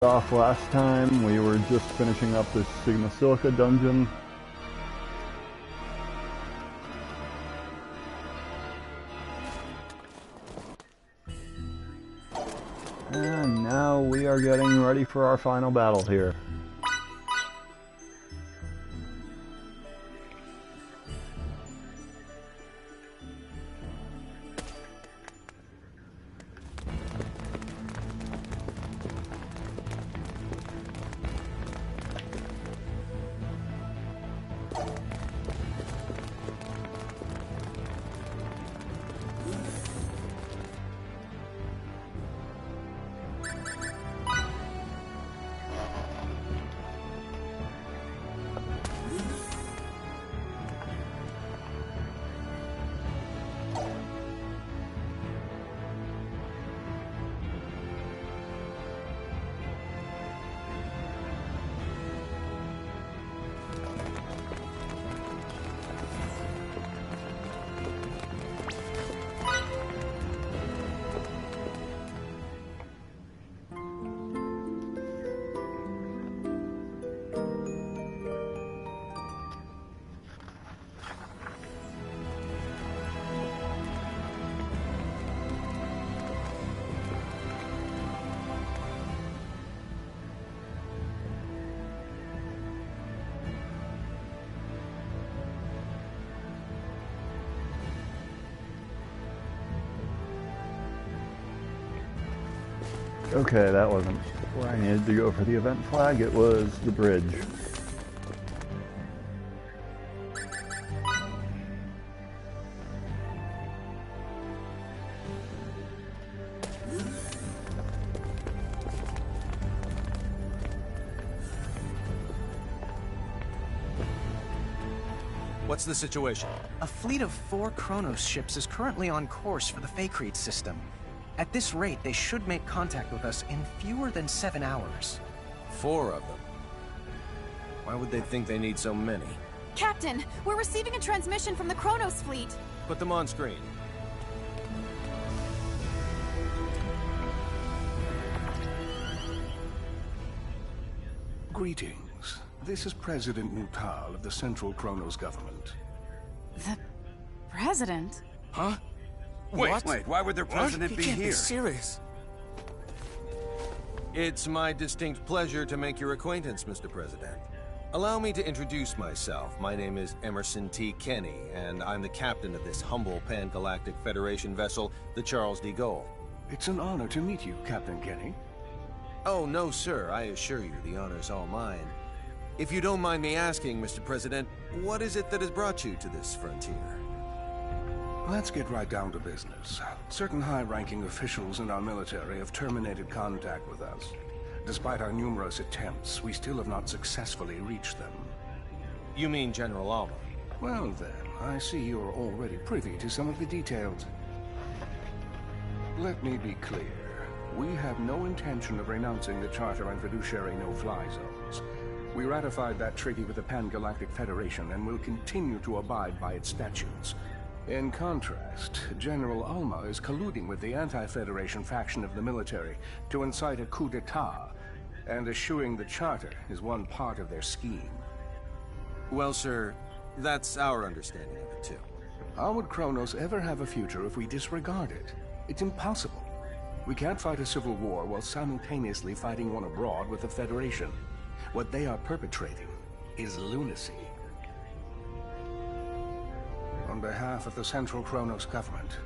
Off last time, we were just finishing up this Sigma Silica dungeon. And now we are getting ready for our final battle here. Okay, that wasn't where I needed to go for the event flag, it was the bridge. What's the situation? A fleet of 4 Kronos ships is currently on course for the Faithlessness system. At this rate, they should make contact with us in fewer than 7 hours. 4 of them? Why would they think they need so many? Captain, we're receiving a transmission from the Kronos fleet. Put them on screen. Greetings. This is President Mutal of the Central Kronos government. The president? Huh? Wait, why would their president be can't here? Be serious. It's my distinct pleasure to make your acquaintance, Mr. President. Allow me to introduce myself. My name is Emerson T. Kenny, and I'm the captain of this humble Pan-Galactic Federation vessel, the Charles de Gaulle. It's an honor to meet you, Captain Kenny. Oh, no, sir. I assure you, the honor's all mine. If you don't mind me asking, Mr. President, what is it that has brought you to this frontier? Let's get right down to business. Certain high-ranking officials in our military have terminated contact with us. Despite our numerous attempts, we still have not successfully reached them. You mean General Alma? Well then, I see you're already privy to some of the details. Let me be clear. We have no intention of renouncing the Charter and fiduciary no-fly zones. We ratified that treaty with the Pan-Galactic Federation and will continue to abide by its statutes. In contrast, General Alma is colluding with the anti-Federation faction of the military to incite a coup d'etat, and eschewing the Charter is one part of their scheme. Well, sir, that's our understanding of it, too. How would Kronos ever have a future if we disregard it? It's impossible. We can't fight a civil war while simultaneously fighting one abroad with the Federation. What they are perpetrating is lunacy. On behalf of the Central Kronos government,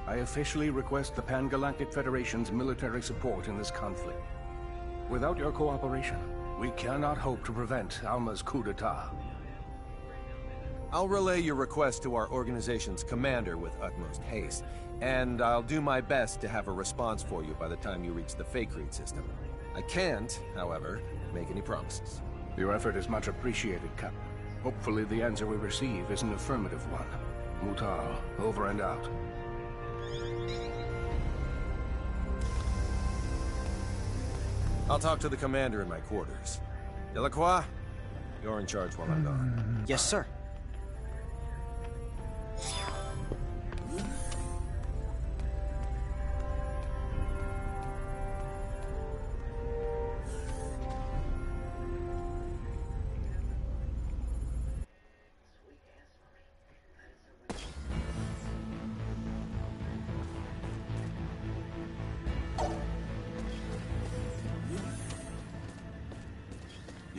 I officially request the Pan-Galactic Federation's military support in this conflict. Without your cooperation, we cannot hope to prevent Alma's coup d'etat. I'll relay your request to our organization's commander with utmost haste, and I'll do my best to have a response for you by the time you reach the Faithlessness system. I can't, however, make any promises. Your effort is much appreciated, Captain. Hopefully the answer we receive is an affirmative one. Mutal, over and out. I'll talk to the commander in my quarters. Delacroix, you're in charge while I'm gone. Yes, sir.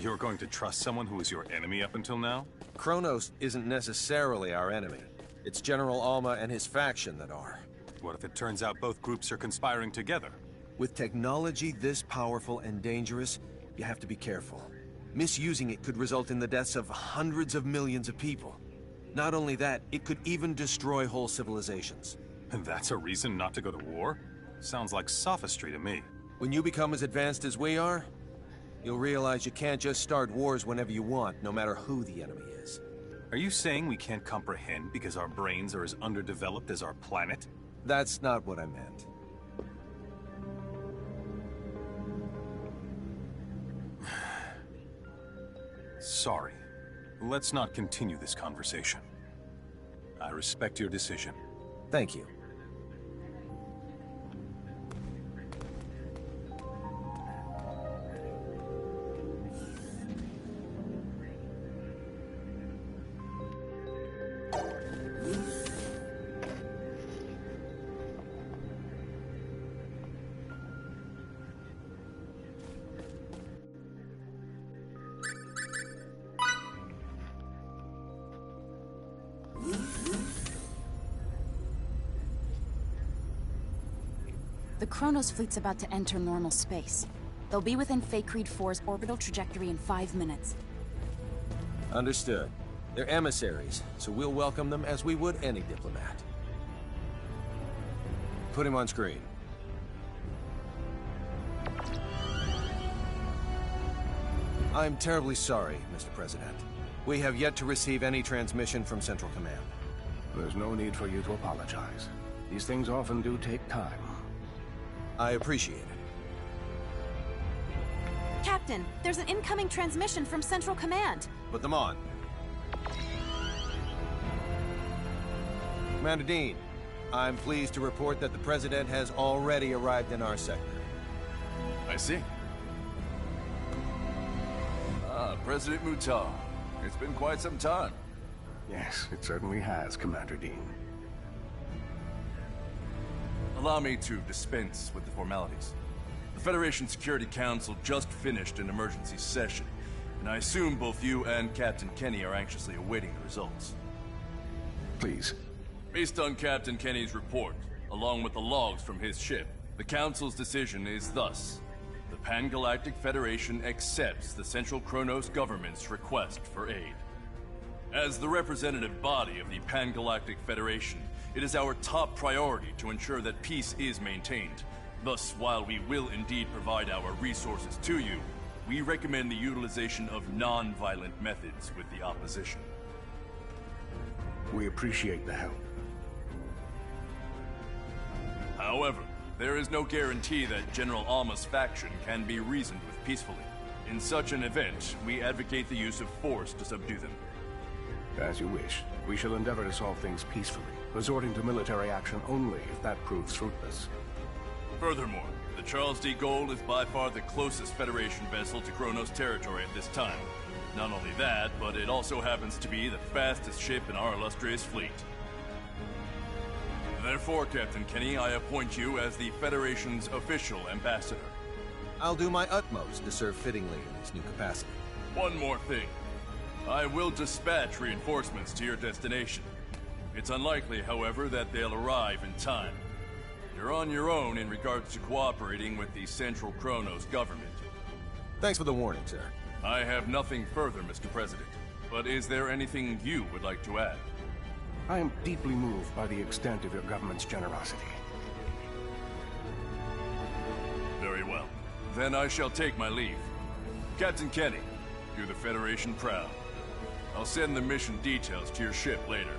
You're going to trust someone who was your enemy up until now? Kronos isn't necessarily our enemy. It's General Alma and his faction that are. What if it turns out both groups are conspiring together? With technology this powerful and dangerous, you have to be careful. Misusing it could result in the deaths of hundreds of millions of people. Not only that, it could even destroy whole civilizations. And that's a reason not to go to war? Sounds like sophistry to me. When you become as advanced as we are, you'll realize you can't just start wars whenever you want, no matter who the enemy is. Are you saying we can't comprehend because our brains are as underdeveloped as our planet? That's not what I meant. Sorry. Let's not continue this conversation. I respect your decision. Thank you. The Kronos fleet's about to enter normal space. They'll be within Faithlessness 4's orbital trajectory in 5 minutes. Understood. They're emissaries, so we'll welcome them as we would any diplomat. Put him on screen. I'm terribly sorry, Mr. President. We have yet to receive any transmission from Central Command. There's no need for you to apologize. These things often do take time. I appreciate it. Captain, there's an incoming transmission from Central Command. Put them on. Commander Dean, I'm pleased to report that the President has already arrived in our sector. I see. President Mutar. It's been quite some time. Yes, it certainly has, Commander Dean. Allow me to dispense with the formalities. The Federation Security Council just finished an emergency session, and I assume both you and Captain Kenny are anxiously awaiting the results. Please. Based on Captain Kenny's report, along with the logs from his ship, the Council's decision is thus. The Pan-Galactic Federation accepts the Central Kronos government's request for aid. As the representative body of the Pan-Galactic Federation, it is our top priority to ensure that peace is maintained. Thus, while we will indeed provide our resources to you, we recommend the utilization of non-violent methods with the opposition. We appreciate the help. However, there is no guarantee that General Alma's faction can be reasoned with peacefully. In such an event, we advocate the use of force to subdue them. As you wish. We shall endeavor to solve things peacefully, resorting to military action only if that proves fruitless. Furthermore, the Charles D. Gold is by far the closest Federation vessel to Kronos territory at this time. Not only that, but it also happens to be the fastest ship in our illustrious fleet. Therefore, Captain Kenny, I appoint you as the Federation's official ambassador. I'll do my utmost to serve fittingly in this new capacity. One more thing. I will dispatch reinforcements to your destination. It's unlikely, however, that they'll arrive in time. You're on your own in regards to cooperating with the Central Kronos government. Thanks for the warning, sir. I have nothing further, Mr. President. But is there anything you would like to add? I am deeply moved by the extent of your government's generosity. Very well. Then I shall take my leave. Captain Kenny, do the Federation proud. I'll send the mission details to your ship later.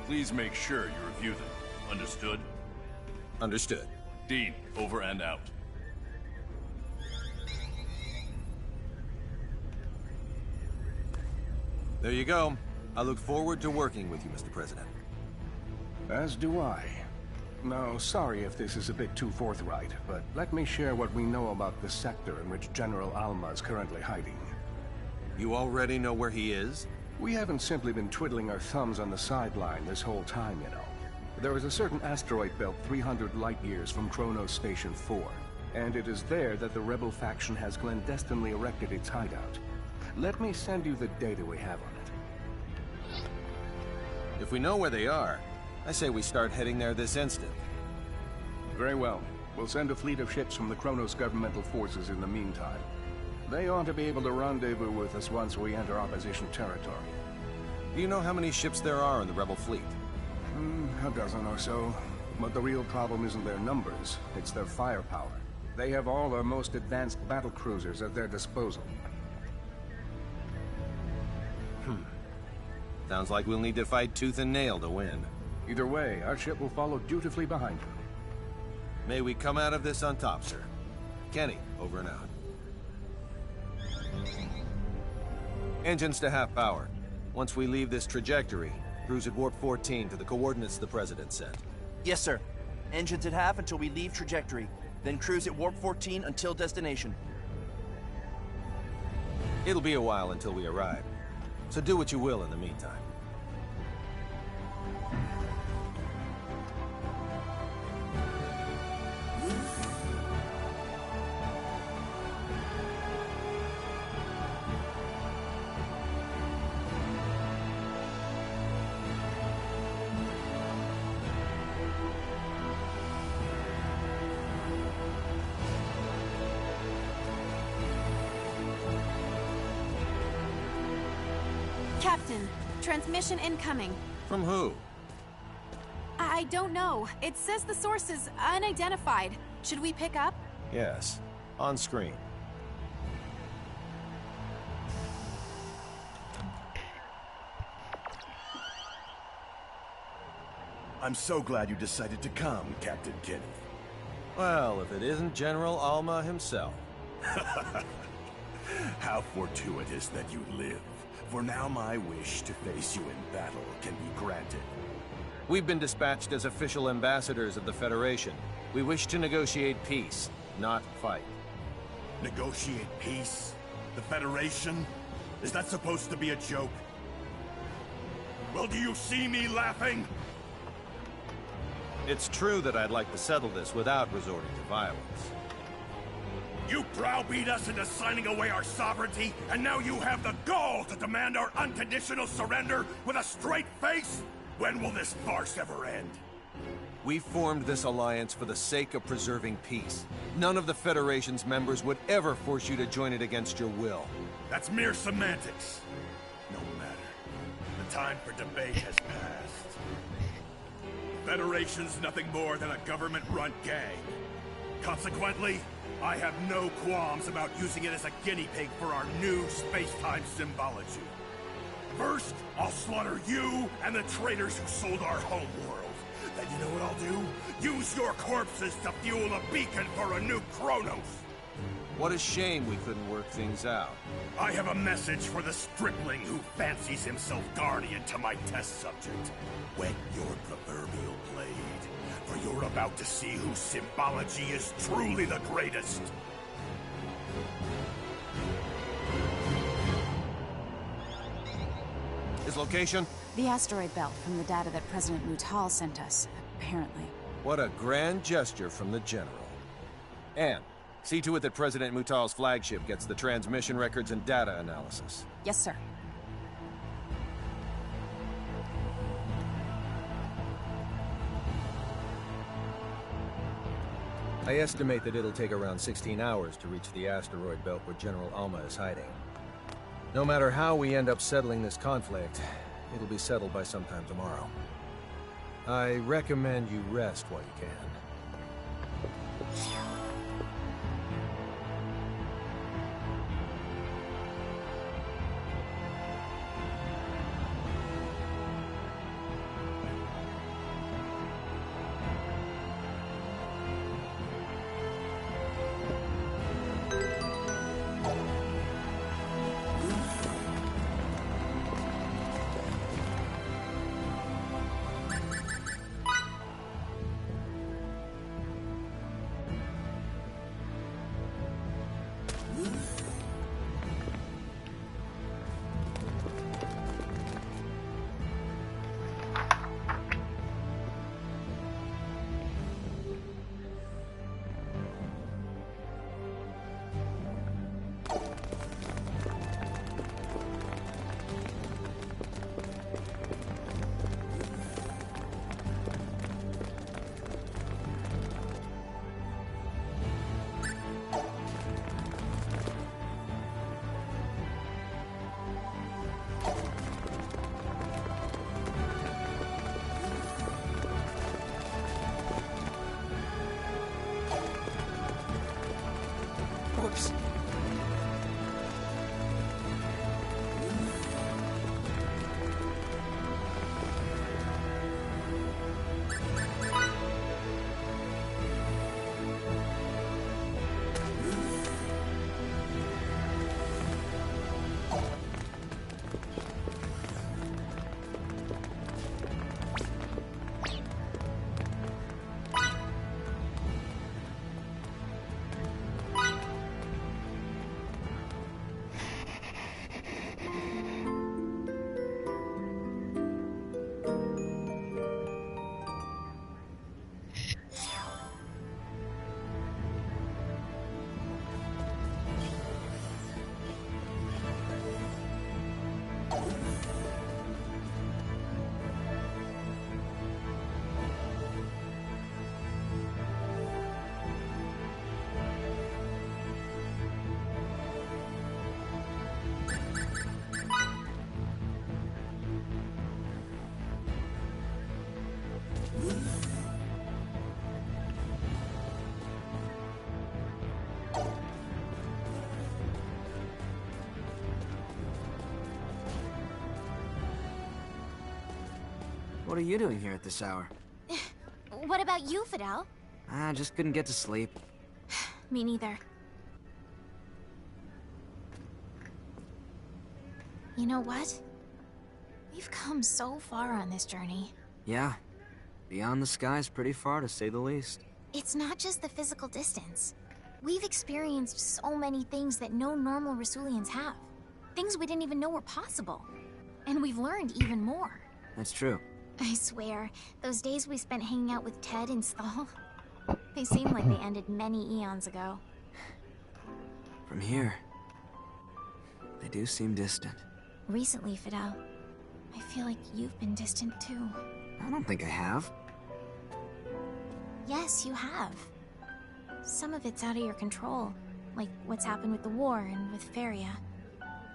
Please make sure you review them. Understood? Understood. Dean, over and out. There you go. I look forward to working with you, Mr. President. As do I. Now, sorry if this is a bit too forthright, but let me share what we know about the sector in which General Alma is currently hiding. You already know where he is? We haven't simply been twiddling our thumbs on the sideline this whole time, you know. There is a certain asteroid belt 300 light-years from Kronos Station 4, and it is there that the rebel faction has clandestinely erected its hideout. Let me send you the data we have on it. If we know where they are, I say we start heading there this instant. Very well. We'll send a fleet of ships from the Kronos governmental forces in the meantime. They ought to be able to rendezvous with us once we enter opposition territory. Do you know how many ships there are in the rebel fleet? A dozen or so. But the real problem isn't their numbers, it's their firepower. They have all our most advanced battle cruisers at their disposal. Sounds like we'll need to fight tooth and nail to win. Either way, our ship will follow dutifully behind you. May we come out of this on top, sir. Kenny, over and out. Engines to half power. Once we leave this trajectory, cruise at warp 14 to the coordinates the President sent. Yes, sir. Engines at half until we leave trajectory. Then cruise at warp 14 until destination. It'll be a while until we arrive, so do what you will in the meantime. Captain, transmission incoming. From who? I don't know. It says the source is unidentified. Should we pick up? Yes, on screen. I'm so glad you decided to come, Captain Kenny. Well, if it isn't General Alma himself. How fortuitous that you live. For now my wish to face you in battle can be granted. We've been dispatched as official ambassadors of the Federation. We wish to negotiate peace, not fight. Negotiate peace? The Federation? Is that supposed to be a joke? Well, do you see me laughing? It's true that I'd like to settle this without resorting to violence. You browbeat us into signing away our sovereignty, and now you have the gall to demand our unconditional surrender with a straight face? When will this farce ever end? We formed this alliance for the sake of preserving peace. None of the Federation's members would ever force you to join it against your will. That's mere semantics. No matter. The time for debate has passed. The Federation's nothing more than a government-run gang. Consequently, I have no qualms about using it as a guinea pig for our new space-time symbology. First, I'll slaughter you and the traitors who sold our homeworld. Then you know what I'll do? Use your corpses to fuel a beacon for a new Kronos! What a shame we couldn't work things out. I have a message for the stripling who fancies himself guardian to my test subject. Wet your proverbial blade, for you're about to see whose symbology is truly the greatest. His location? The asteroid belt from the data that President Mutal sent us, apparently. What a grand gesture from the General. And see to it that President Mutal's flagship gets the transmission records and data analysis. Yes, sir. I estimate that it'll take around 16 hours to reach the asteroid belt where General Alma is hiding. No matter how we end up settling this conflict, it'll be settled by sometime tomorrow. I recommend you rest while you can. What are you doing here at this hour? What about you, Fidel? I just couldn't get to sleep. Me neither. You know what? We've come so far on this journey. Yeah. Beyond the sky's pretty far, to say the least. It's not just the physical distance. We've experienced so many things that no normal Rasulians have. Things we didn't even know were possible. And we've learned even more. That's true. I swear, those days we spent hanging out with Ted and Stahl, they seem like they ended many eons ago. From here, they do seem distant. Recently, Fidel, I feel like you've been distant too. I don't think I have. Yes, you have. Some of it's out of your control, like what's happened with the war and with Feria.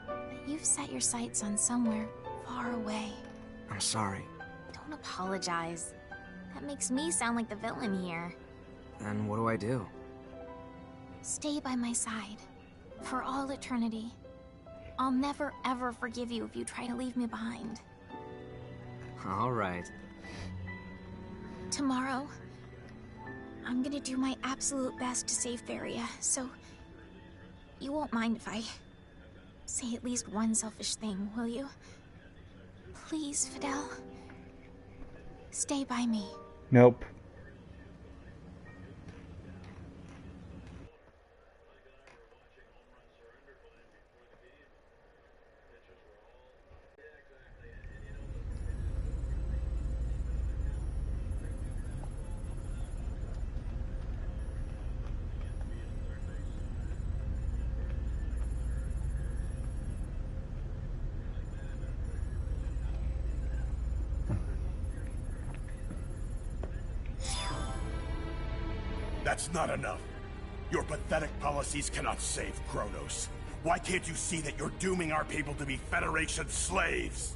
But you've set your sights on somewhere far away. I'm sorry. Don't apologize. That makes me sound like the villain here. Then what do I do? Stay by my side. For all eternity. I'll never ever forgive you if you try to leave me behind. All right. Tomorrow, I'm gonna do my absolute best to save Feria, so you won't mind if I say at least one selfish thing, will you? Please, Fidel. Stay by me. Nope. That's not enough. Your pathetic policies cannot save Kronos. Why can't you see that you're dooming our people to be Federation slaves?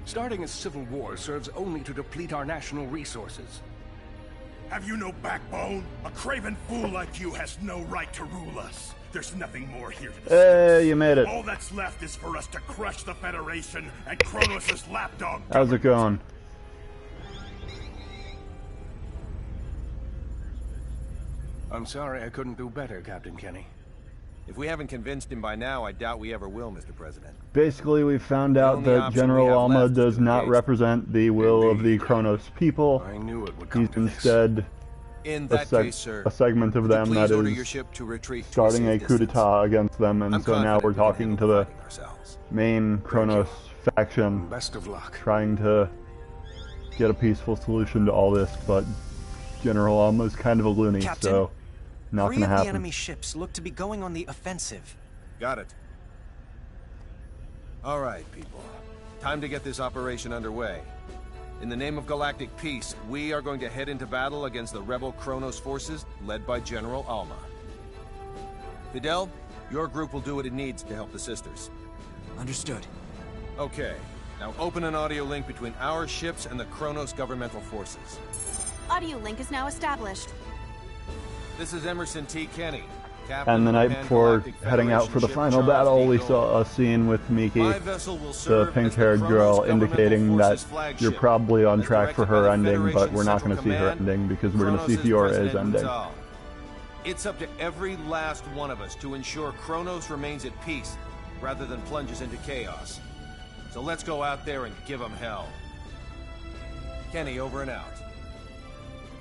Starting a civil war serves only to deplete our national resources. Have you no backbone? A craven fool like you has no right to rule us. There's nothing more here to discuss. Hey, you made it. All that's left is for us to crush the Federation and Kronos' lapdog. How's it going? I'm sorry I couldn't do better, Captain Kenny. If we haven't convinced him by now, I doubt we ever will, Mr. President. Basically, we found out that General Alma does not represent the will of the Kronos people. I knew it would come He's instead a segment of them that is starting a coup d'etat against them, and so now we're talking to the main Kronos faction, best of luck, trying to get a peaceful solution to all this, but General Alma's kind of a loony, Captain, so not gonna happen. 3 of the enemy ships look to be going on the offensive. Got it. All right, people. Time to get this operation underway. In the name of galactic peace, we are going to head into battle against the rebel Kronos forces led by General Alma. Fidel, your group will do what it needs to help the sisters. Understood. Okay. Now open an audio link between our ships and the Kronos governmental forces. Audio link is now established. This is Emerson T. Kenny, captain And the night of the before Pan-Galactic heading out for the Federation final ship battle, Charles we D. saw a scene with Miki, My vessel will the serve pink-haired as the girl, Kronos indicating Governmental that Forces flagship, you're probably on as track for directed by her the ending, but Federation we're not going to Central see her Command, ending because we're going to see Kronos' Fiora's President ending. Mutal. It's up to every last one of us to ensure Kronos remains at peace, rather than plunges into chaos. So let's go out there and give them hell. Kenny, over and out.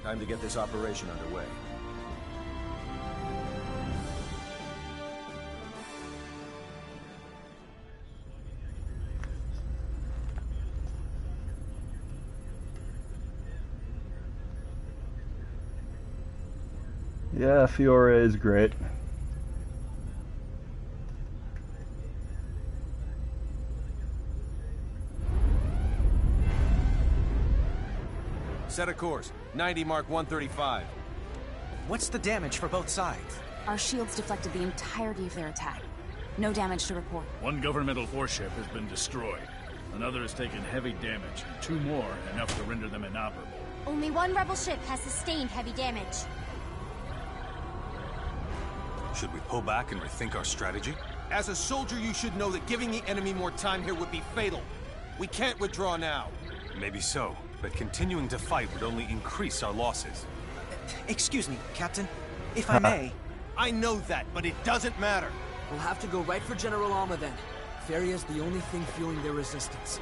Time to get this operation underway. Yeah, Fiora is great. Set a course. 90 Mark 135. What's the damage for both sides? Our shields deflected the entirety of their attack. No damage to report. One governmental force ship has been destroyed. Another has taken heavy damage, and 2 more enough to render them inoperable. Only 1 rebel ship has sustained heavy damage. Should we pull back and rethink our strategy? As a soldier, you should know that giving the enemy more time here would be fatal. We can't withdraw now. Maybe so, but continuing to fight would only increase our losses. Excuse me, Captain. If I may... I know that, but it doesn't matter. We'll have to go right for General Alma then. Faria's the only thing fueling their resistance.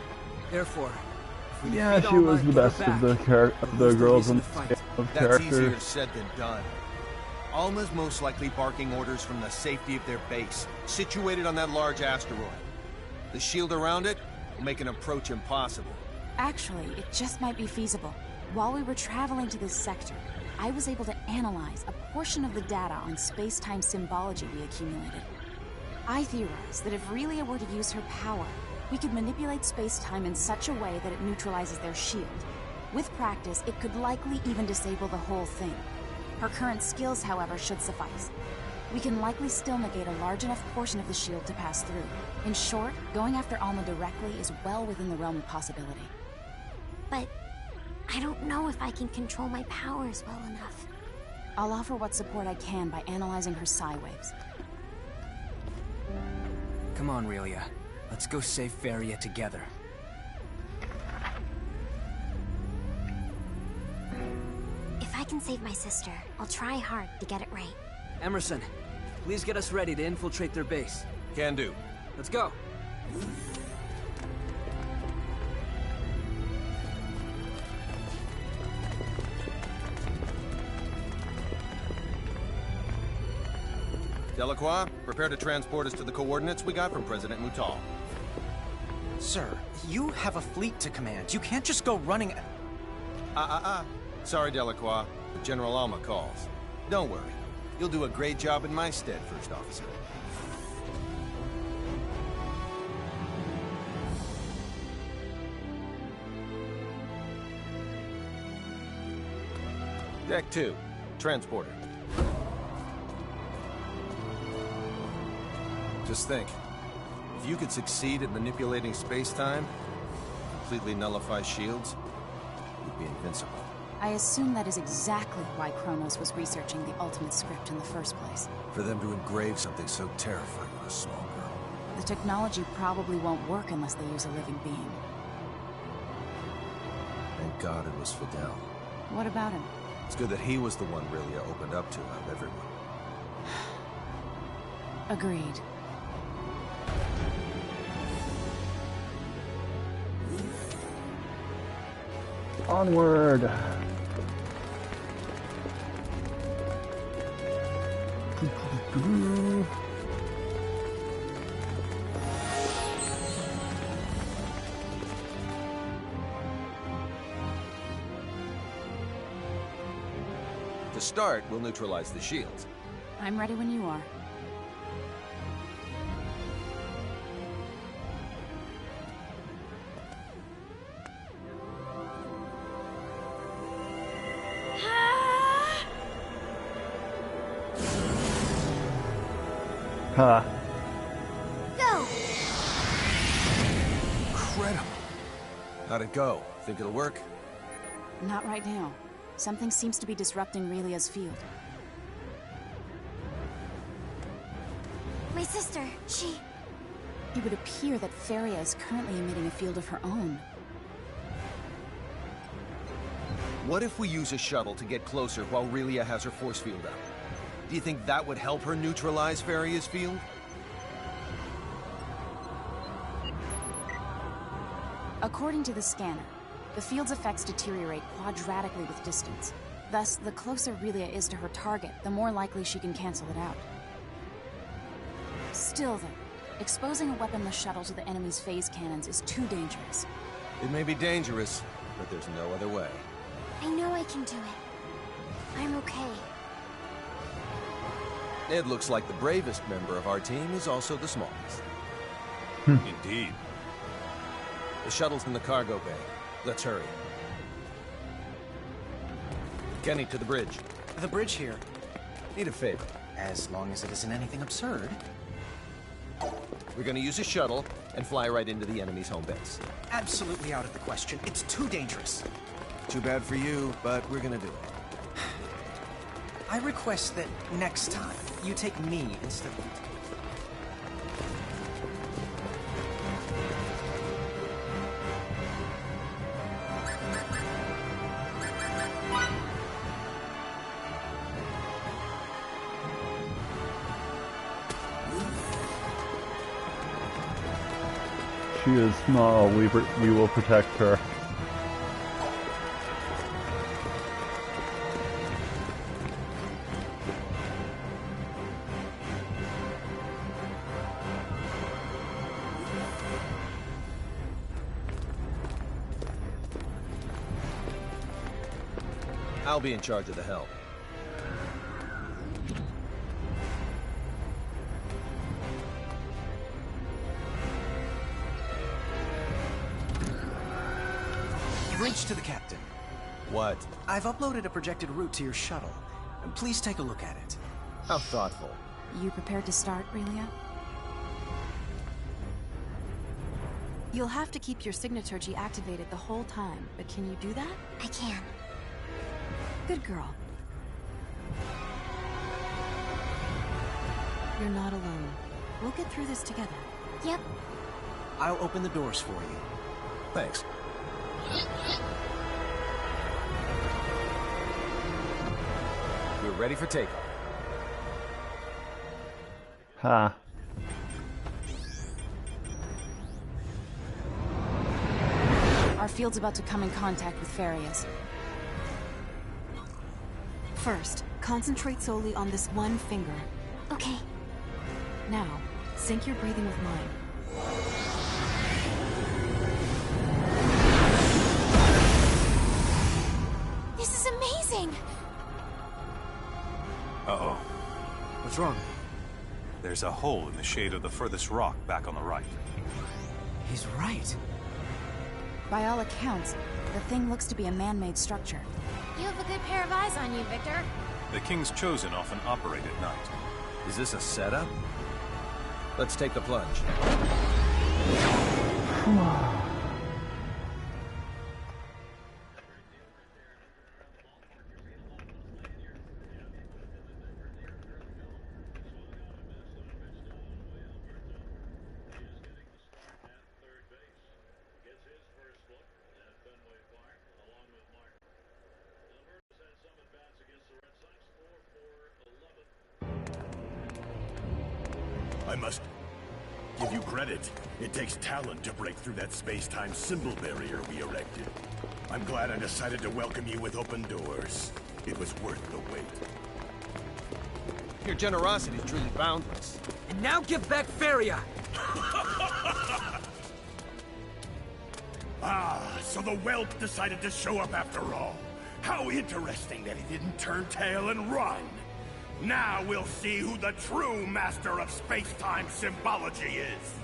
Therefore, if we yeah, she was the best of the girls in of That's easier character. said than done. Alma's most likely barking orders from the safety of their base, situated on that large asteroid. The shield around it will make an approach impossible. Actually, it just might be feasible. While we were traveling to this sector, I was able to analyze a portion of the data on space-time symbology we accumulated. I theorize that if Relia were to use her power, we could manipulate space-time in such a way that it neutralizes their shield. With practice, it could likely even disable the whole thing. Her current skills, however, should suffice. We can likely still negate a large enough portion of the shield to pass through. In short, going after Alma directly is well within the realm of possibility. But I don't know if I can control my powers well enough. I'll offer what support I can by analyzing her psi waves. Come on, Relia. Let's go save Faria together. If I can save my sister, I'll try hard to get it right. Emerson, please get us ready to infiltrate their base. Can do. Let's go. Delacroix, prepare to transport us to the coordinates we got from President Mutal. Sir, you have a fleet to command. You can't just go running... Sorry, Delacroix, but General Alma calls. Don't worry. You'll do a great job in my stead, First Officer. Deck 2, transporter. Just think, if you could succeed at manipulating space-time, completely nullify shields, you'd be invincible. I assume that is exactly why Kronos was researching the ultimate script in the first place. For them to engrave something so terrifying on a small girl. The technology probably won't work unless they use a living being. Thank God it was Fidel. What about him? It's good that he was the one Relia opened up to out of everyone. Agreed. Onward! To start, we'll neutralize the shields. I'm ready when you are. Huh. Go! Incredible. How'd it go? Think it'll work? Not right now. Something seems to be disrupting Relia's field. My sister, she... It would appear that Faria is currently emitting a field of her own. What if we use a shuttle to get closer while Relia has her force field up? Do you think that would help her neutralize Faria's field? According to the scanner, the field's effects deteriorate quadratically with distance. Thus, the closer Relia is to her target, the more likely she can cancel it out. Still though, exposing a weaponless shuttle to the enemy's phase cannons is too dangerous. It may be dangerous, but there's no other way. I know I can do it. I'm okay. It looks like the bravest member of our team is also the smallest. Indeed. The shuttle's in the cargo bay. Let's hurry. Kenny, to the bridge. The bridge here. Need a favor. As long as it isn't anything absurd. We're gonna use a shuttle and fly right into the enemy's home base. Absolutely out of the question. It's too dangerous. Too bad for you, but we're gonna do it. I request that next time, you take me instead of... She is small. We will protect her. I'll be in charge of the help. Bridge to the captain. What? I've uploaded a projected route to your shuttle. Please take a look at it. How thoughtful. You prepared to start, Relia? You'll have to keep your signaturgy activated the whole time, but can you do that? I can. Good girl. You're not alone. We'll get through this together. Yep. I'll open the doors for you. Thanks. We're ready for takeoff. Ha. Our field's about to come in contact with Farias. First, concentrate solely on this one finger. Okay. Now, sync your breathing with mine. This is amazing! Uh-oh. What's wrong? There's a hole in the shade of the furthest rock back on the right. He's right. By all accounts, the thing looks to be a man-made structure. You have a good pair of eyes on you, Victor. The King's Chosen often operate at night. Is this a setup? Let's take the plunge. I must give you credit. It takes talent to break through that space-time symbol barrier we erected. I'm glad I decided to welcome you with open doors. It was worth the wait. Your generosity is truly boundless. And now give back Feria! Ah, so the whelp decided to show up after all. How interesting that he didn't turn tail and run. Now we'll see who the true master of space-time symbology is.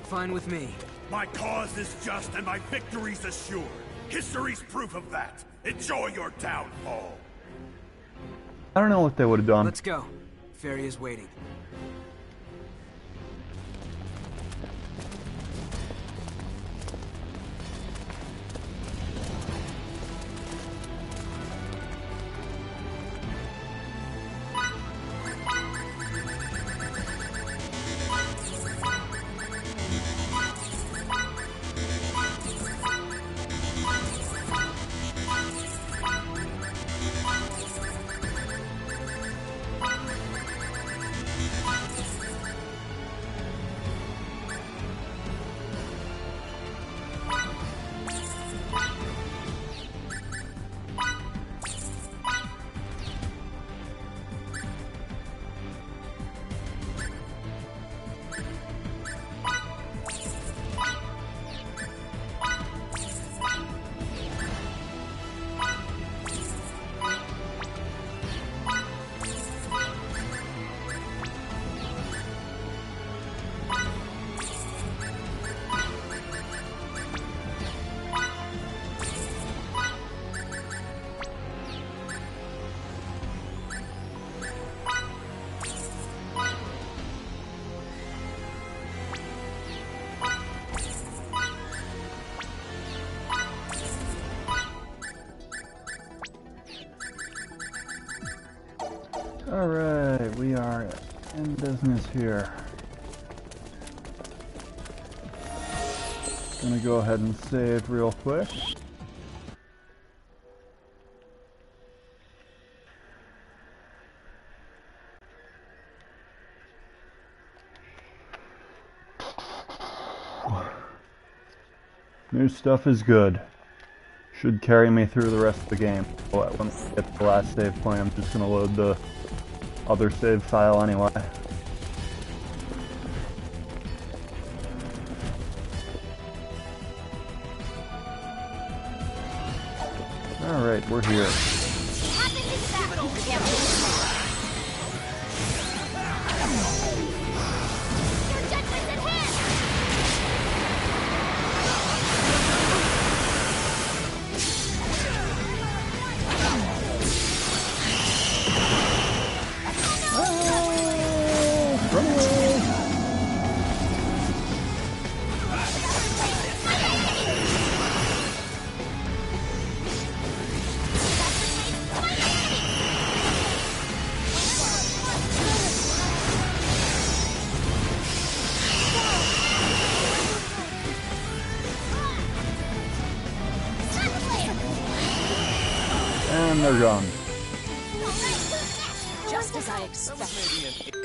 Fine with me. My cause is just and my victory's assured. History's proof of that. Enjoy your downfall. I don't know what they would have done. Let's go. Feria's waiting. Alright, we are in business here. Gonna go ahead and save real quick. New stuff is good. Should carry me through the rest of the game. But when I get to the last save point, I'm just gonna load the other save file anyway. Alright, we're here. And they're gone. Just as I expected.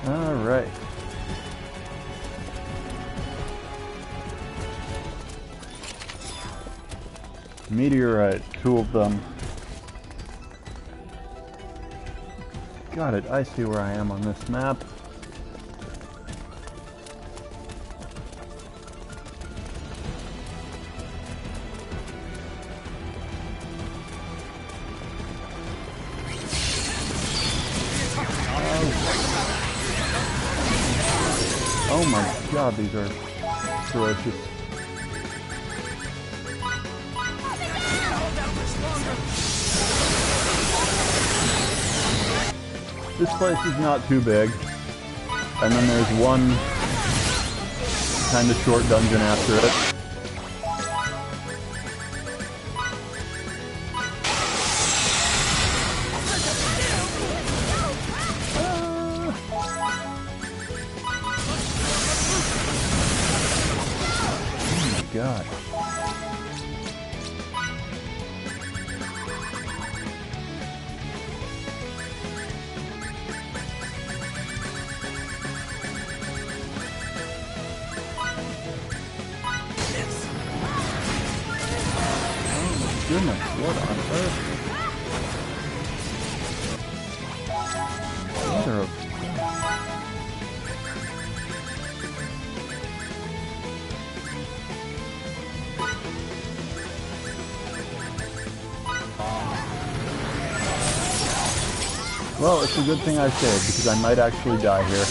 All right. Meteorite, 2 of them. Got it, I see where I am on this map. Oh my god, these are ferocious. This place is not too big. And then there's one kind of short dungeon after it. God. Oh my goodness, what on earth? Mother of... Well, it's a good thing I saved, because I might actually die here.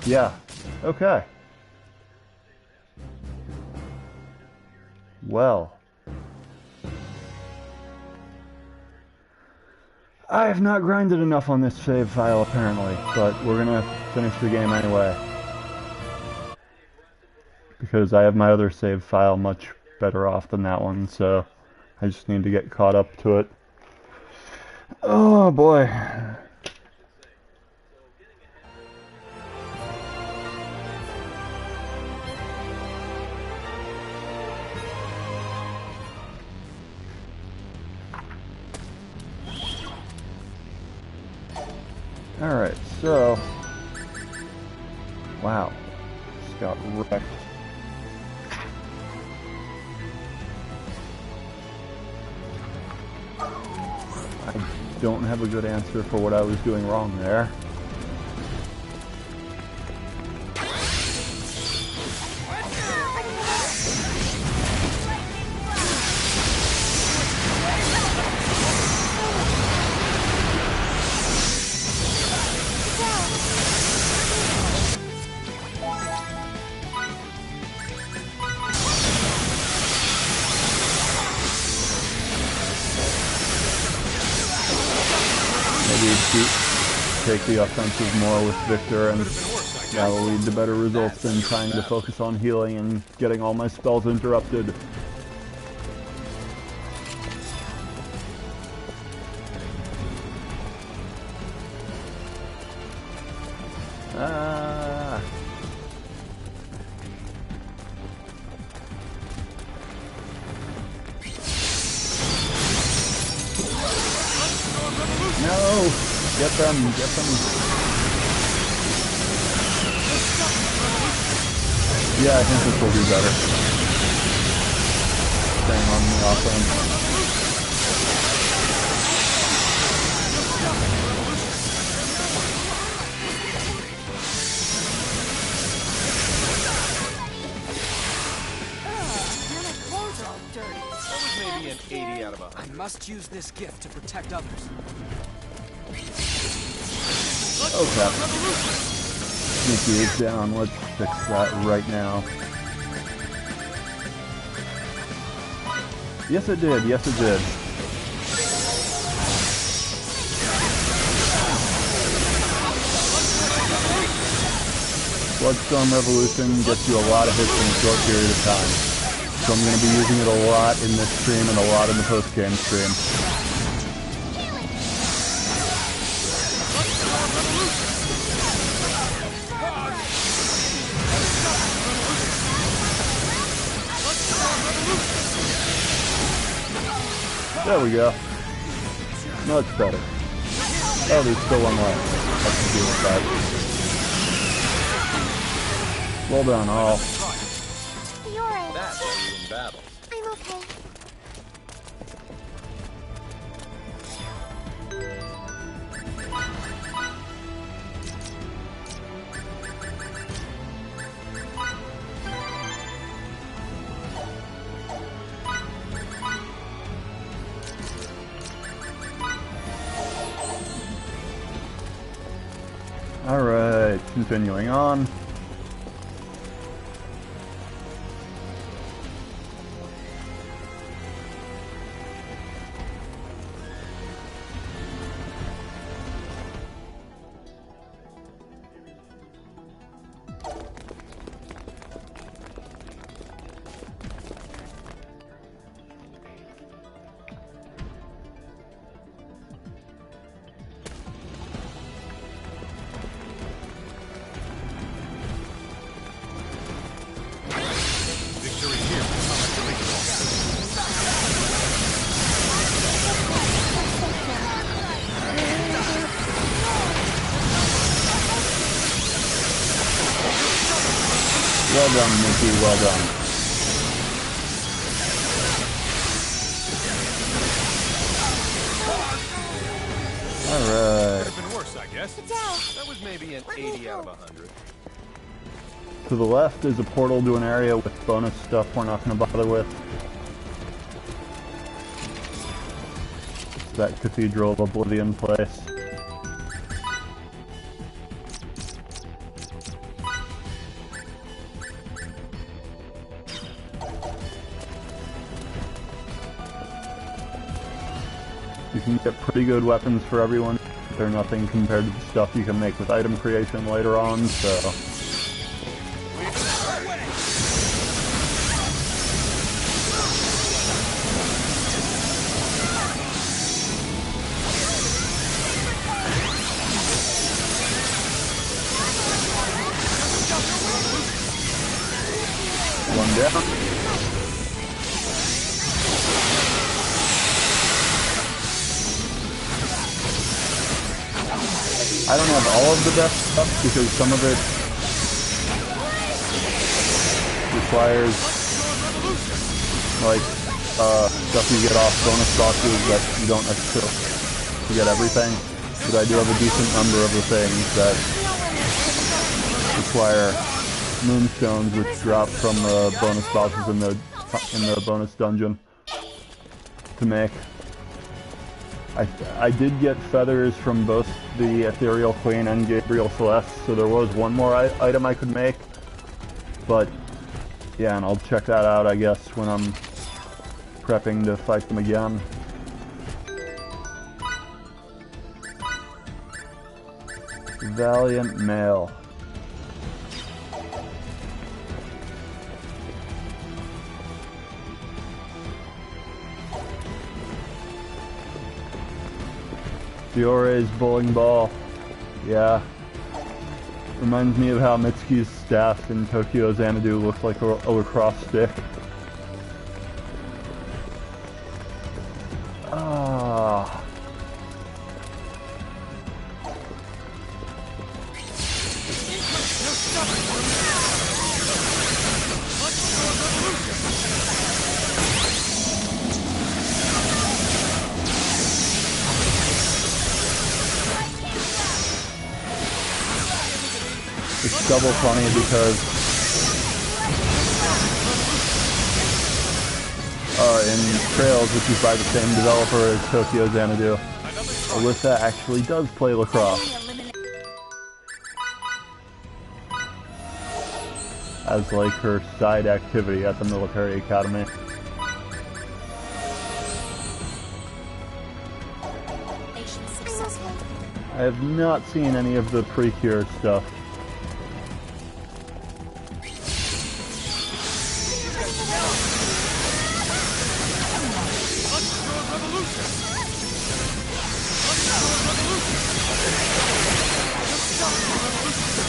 Yeah. Okay. Well. I have not grinded enough on this save file, apparently, but we're gonna finish the game anyway. Because I have my other save file much better off than that one, so... I just need to get caught up to it. Oh boy. Alright, so... Wow. Just got wrecked. I don't have a good answer for what I was doing wrong there. Take the offensive more with Victor, and that will lead to better results than trying to focus on healing and getting all my spells interrupted. Ah. Get them, get them. Yeah, I think this will be better. Staying on the offense. Maybe an 80 out of 100. I must use this gift to protect others. Okay. Sneaky is down. Let's fix that right now. Yes, it did. Yes, it did. Bloodstorm Revolution gets you a lot of hits in a short period of time. So I'm going to be using it a lot in this stream and a lot in the post-game stream. There we go. Much better. Oh, there's still one left. I can deal with that. Well done, all. That's why you win battles. I'm okay. Alright, continuing on. Well done, Mickey, well done. Alright. Could have been worse, I guess. That was maybe an 80 out of 100. To the left is a portal to an area with bonus stuff we're not going to bother with. It's that Cathedral of Oblivion place. You can get pretty good weapons for everyone. They're nothing compared to the stuff you can make with item creation later on, so... One down. I don't have all of the best stuff because some of it requires like stuff you get off bonus boxes that you don't necessarily get everything. But I do have a decent number of the things that require moonstones, which drop from the bonus boxes in the bonus dungeon to make. I did get feathers from both the Ethereal Queen and Gabriel Celeste, so there was one more item I could make. But, yeah, and I'll check that out, I guess, when I'm prepping to fight them again. Valiant Male. Fiore's bowling ball. Yeah. Reminds me of how Mitsuki's staff in Tokyo Xanadu looked like a lacrosse stick. Ah. double funny because in Trails, which is by the same developer as Tokyo Xanadu, Alyssa actually does play lacrosse as like her side activity at the military academy. I have not seen any of the Precure stuff.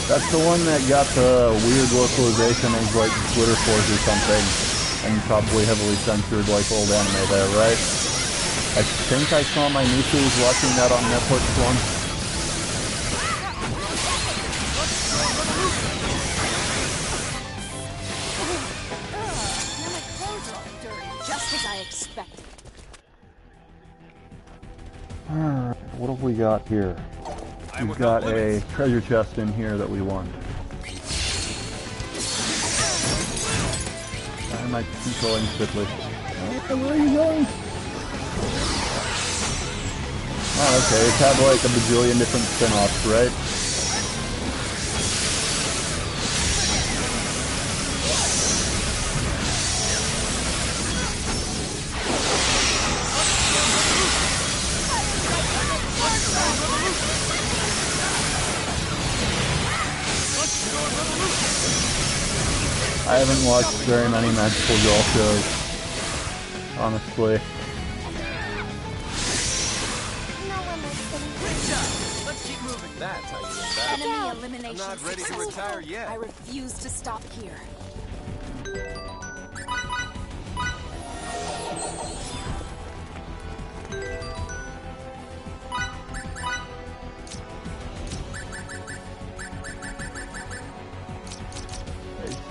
That's the one that got the weird localization as like Glitter Force or something, and probably heavily censored like old anime there, right? I think I saw my nieces watching that on Netflix once. Now my clothes are all dirty, just as I expected. Alright, what have we got here? We've got a treasure chest in here that we want. Why am I controlling Spitley? Where are you going? Oh, okay, it's had like a bajillion different spin-offs, right? I haven't watched very many magical girl shows, honestly. Let's keep moving. That's how you win that. Enemy elimination. I'm not ready to retire yet. I refuse to stop here.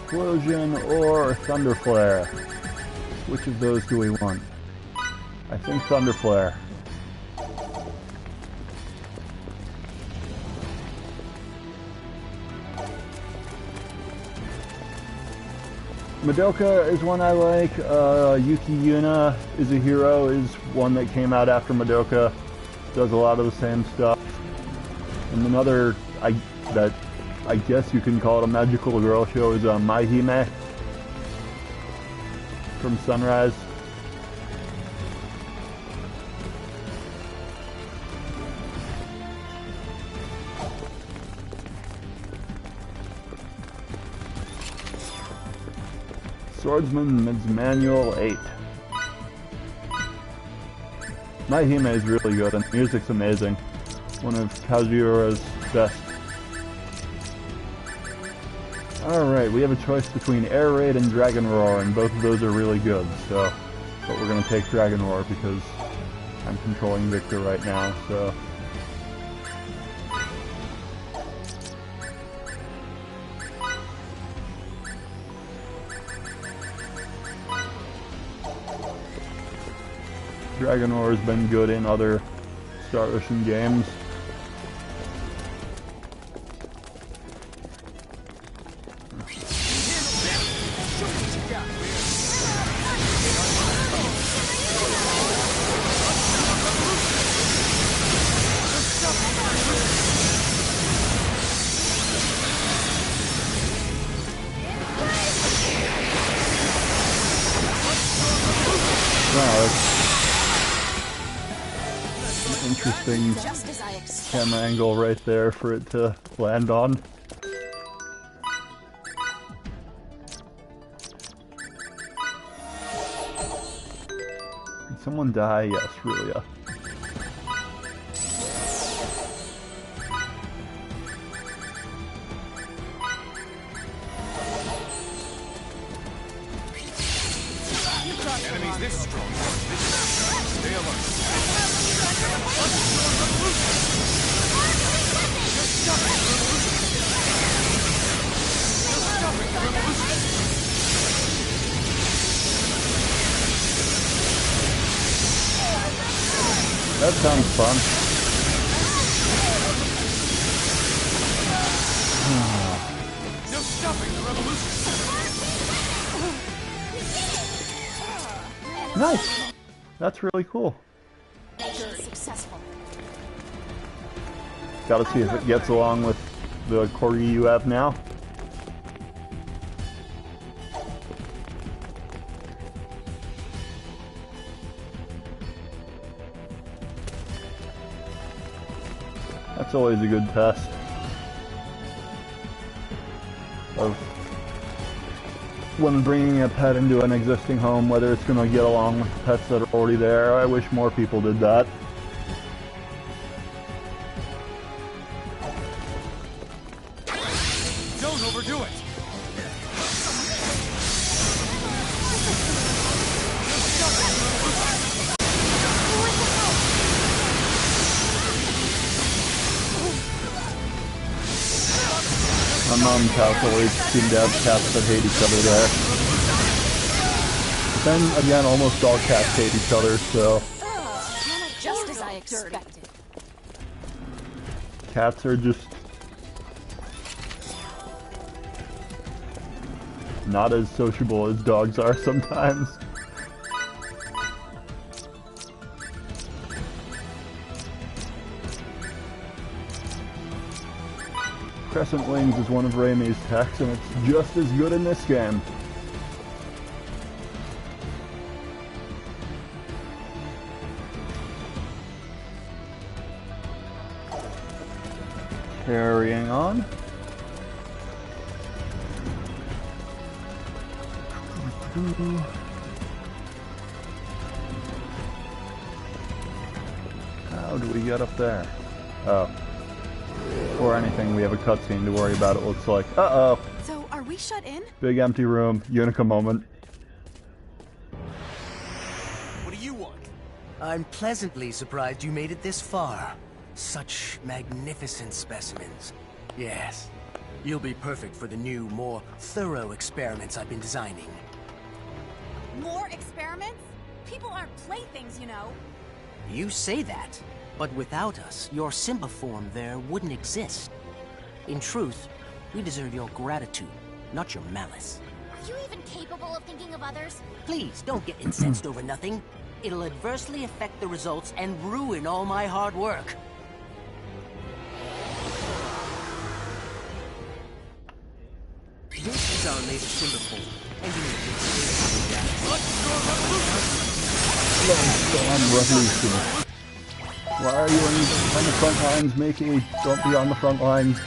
Explosion or Thunder Flare? Which of those do we want? I think Thunder Flare. Madoka is one I like. Yuki Yuna is a hero, is one that came out after Madoka. Does a lot of the same stuff. And another that I guess you can call it a magical girl show is Maihime from Sunrise. Swordsman's Manual 8. Maihime is really good and the music's amazing. One of Kazuura's best. Alright, we have a choice between Air Raid and Dragon Roar, and both of those are really good, so... But we're gonna take Dragon Roar because I'm controlling Victor right now, so... Dragon Roar has been good in other Star Ocean games. Interesting camera angle right there for it to land on. Did someone die? Yes, Rulia. Enemies this strong. Stay alert. That sounds fun. Nice! That's really cool. Successful. Gotta see if it gets along with the corgi you have now. That's always a good test of when bringing a pet into an existing home, whether it's going to get along with the pets that are already there. I wish more people did that. Don't overdo it! My mom's house always seemed to have cats that hate each other there. But then again, almost all cats hate each other, so... Just as I expected. Cats are just... not as sociable as dogs are sometimes. Crescent Wings is one of Raimi's techs, and it's just as good in this game. Carrying on. How do we get up there? Oh. Before anything, we have a cutscene to worry about, it looks like. Uh-oh! So, are we shut in? Big empty room. Unica moment. What do you want? I'm pleasantly surprised you made it this far. Such magnificent specimens. Yes. You'll be perfect for the new, more thorough experiments I've been designing. More experiments? People aren't playthings, you know. You say that, but without us, your Simba form there wouldn't exist. In truth, we deserve your gratitude, not your malice. Are you even capable of thinking of others? Please, don't get incensed over nothing. It'll adversely affect the results and ruin all my hard work. This is our latest Simba form, and you need Revolution. Why are you on the front lines, Mickey? Don't be on the front lines.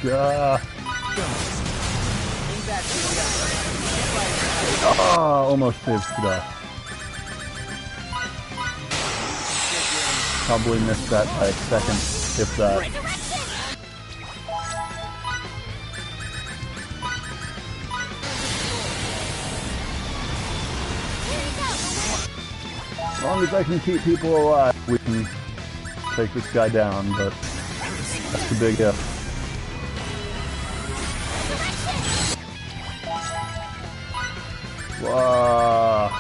Almost saved Skidoo. Probably missed that by a second, if that. As long as I can keep people alive, we can take this guy down, but that's a big if. Wow.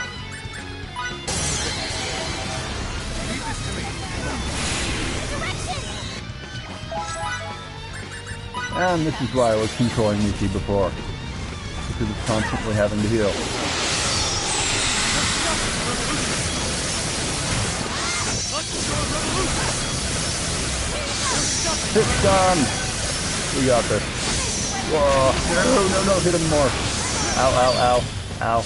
And this is why I was controlling Mickey before, because of constantly having to heal. It's done! We got this. Whoa! No, hit him more. Ow.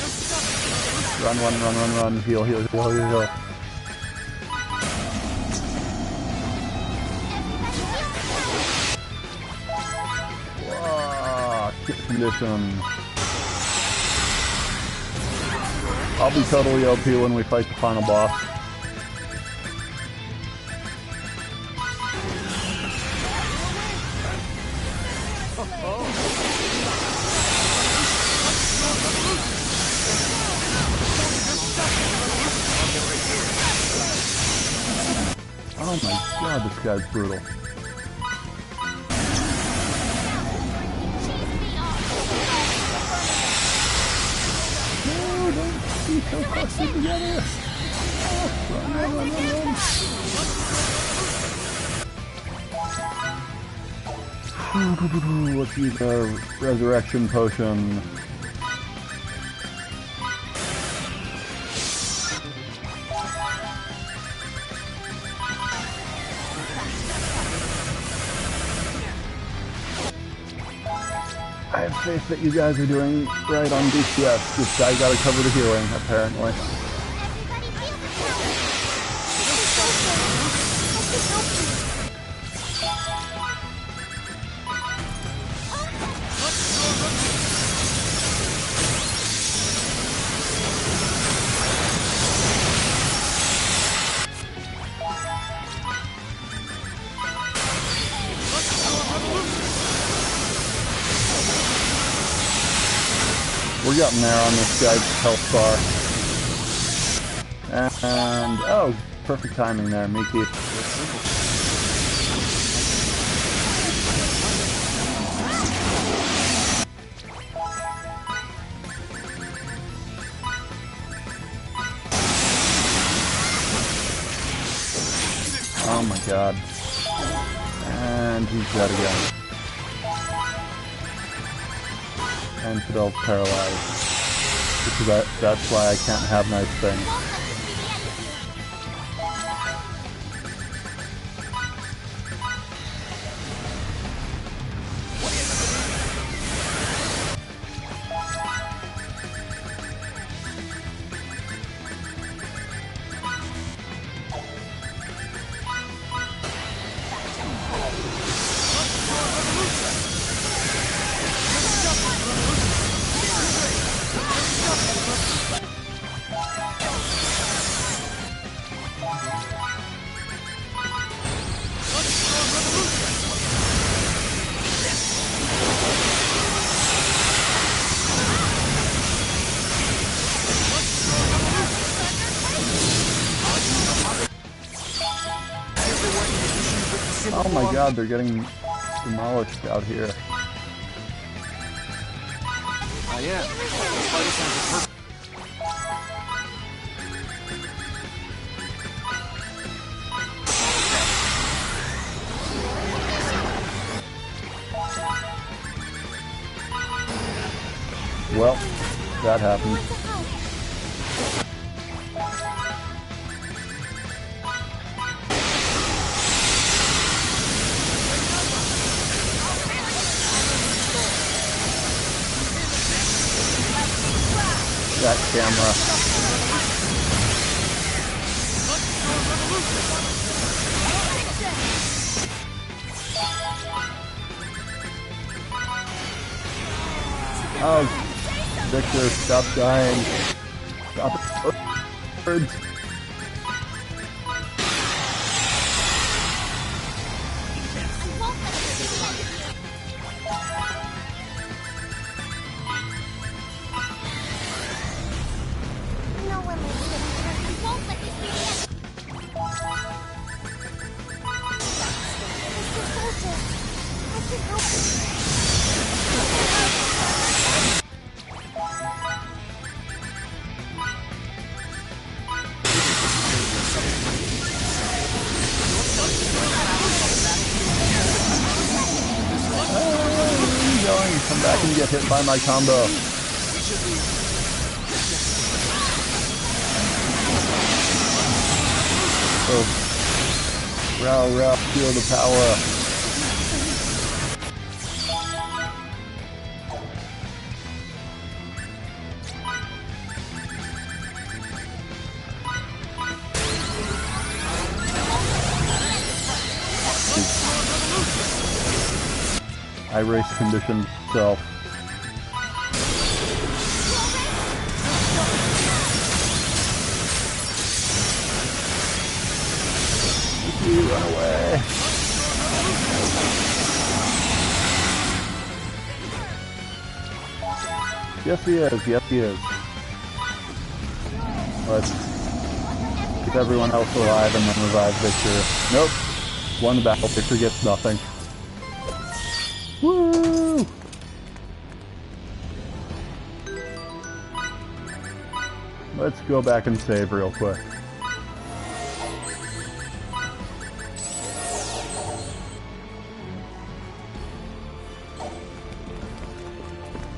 Run. Heal. Whoa! Kick condition. I'll be totally OP when we fight the final boss. Oh my god, this guy's brutal. No, don't be so clustered together. Run. Let's use a resurrection potion. have faith that you guys are doing right on DCS. This guy gotta cover the healing, apparently. We're getting there on this guy's health bar. And, oh, perfect timing there, Miki. Oh my god. And he's dead again. And Fidel's paralyzed. Because that's why I can't have nice things. Oh my god, they're getting demolished out here. I am. Spider Sense is perfect. Well, that happened. That camera. Oh, Victor, stop dying. Stop it. Birds. Come back and get hit by my combo. Oh. Row, feel the power. I race condition self. You run away. Yes he is, yes he is. Let's keep everyone else alive and then revive Victor. Nope. Won the battle, Victor gets nothing. Woo! Let's go back and save real quick.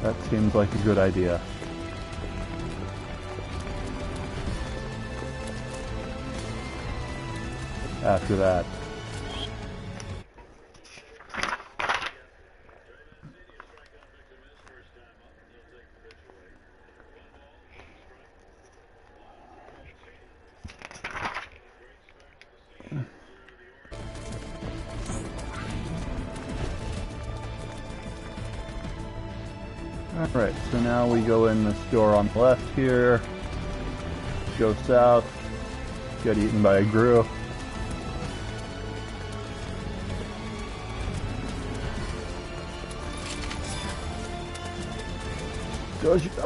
That seems like a good idea. After that. Right, so now we go in this door on the left here, go south, get eaten by a Gru.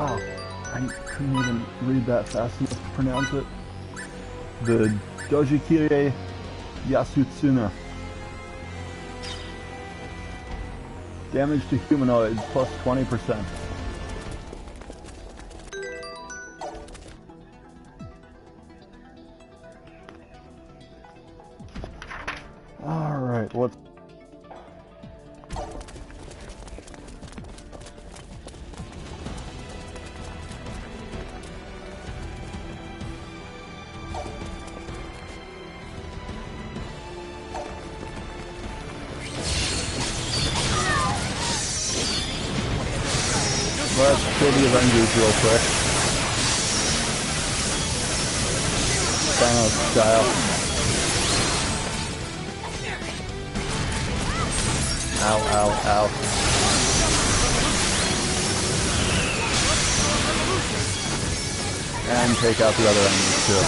Oh, I couldn't even read that fast enough to pronounce it. The Dojikire Yasutsuna. Damage to humanoids plus 20%. Alright, let's... Let's kill the Avengers real quick. Thanos style. Ow, ow, ow. And take out the other enemies too.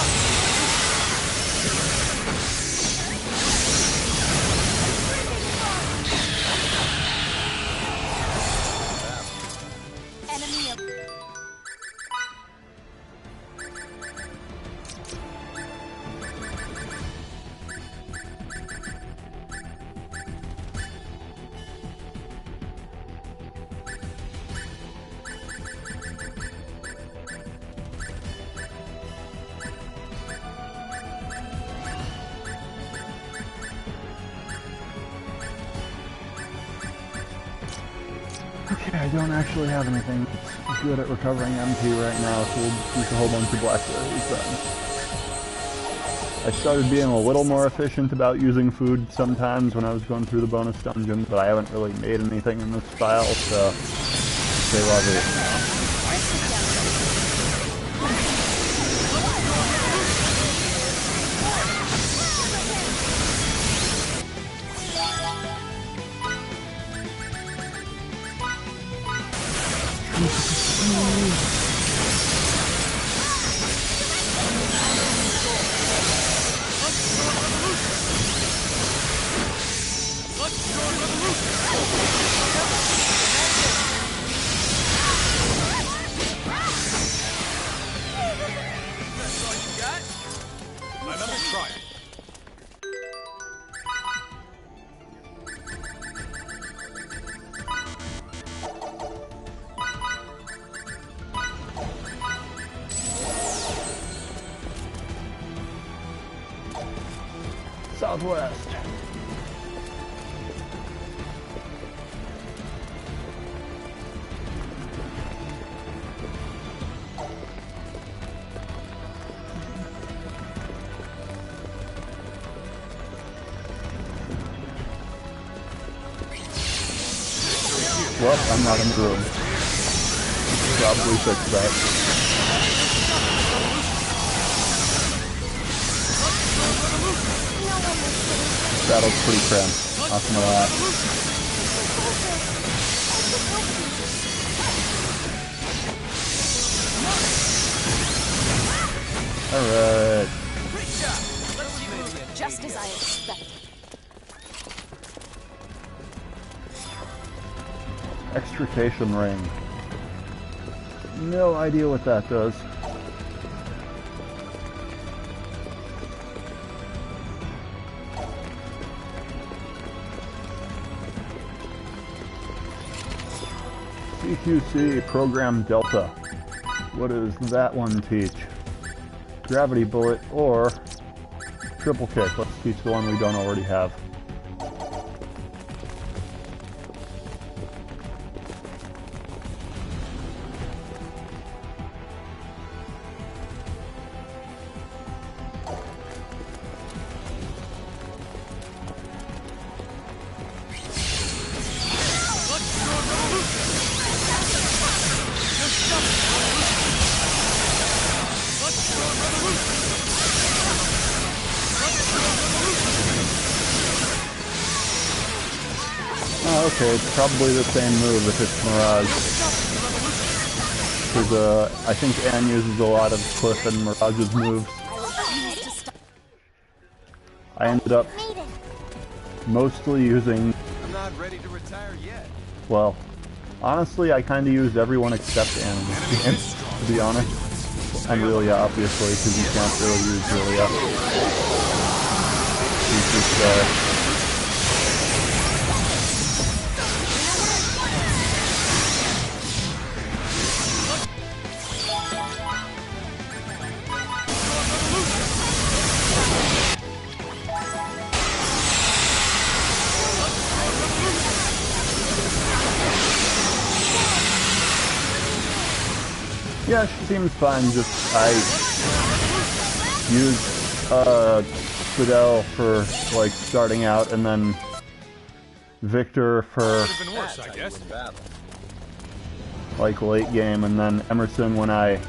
Okay, I don't actually have anything that's good at recovering MP right now, so we'll just use a whole bunch of blackberries then. I started being a little more efficient about using food sometimes when I was going through the bonus dungeon, but I haven't really made anything in this file, so stay lovely. Southwest. Well, I'm not in the room. Probably fix that. Battle's pretty cramped. Not gonna lie. Alright. Just as I expected. Extrication ring. No idea what that does. CQC Program Delta. What does that one teach? Gravity bullet or triple kick. Let's teach the one we don't already have. Oh, okay, it's probably the same move if it's Mirage. because I think Anne uses a lot of Cliff and Mirage's moves. I ended up mostly using... I'm not ready to retire yet. Well, honestly, I kind of used everyone except Anne in this game, to be honest. And Relia, obviously, because you can't really use Relia. She's just, yeah, she seems fine, just I used Fidel for like starting out and then Victor for like late game and then Emerson when I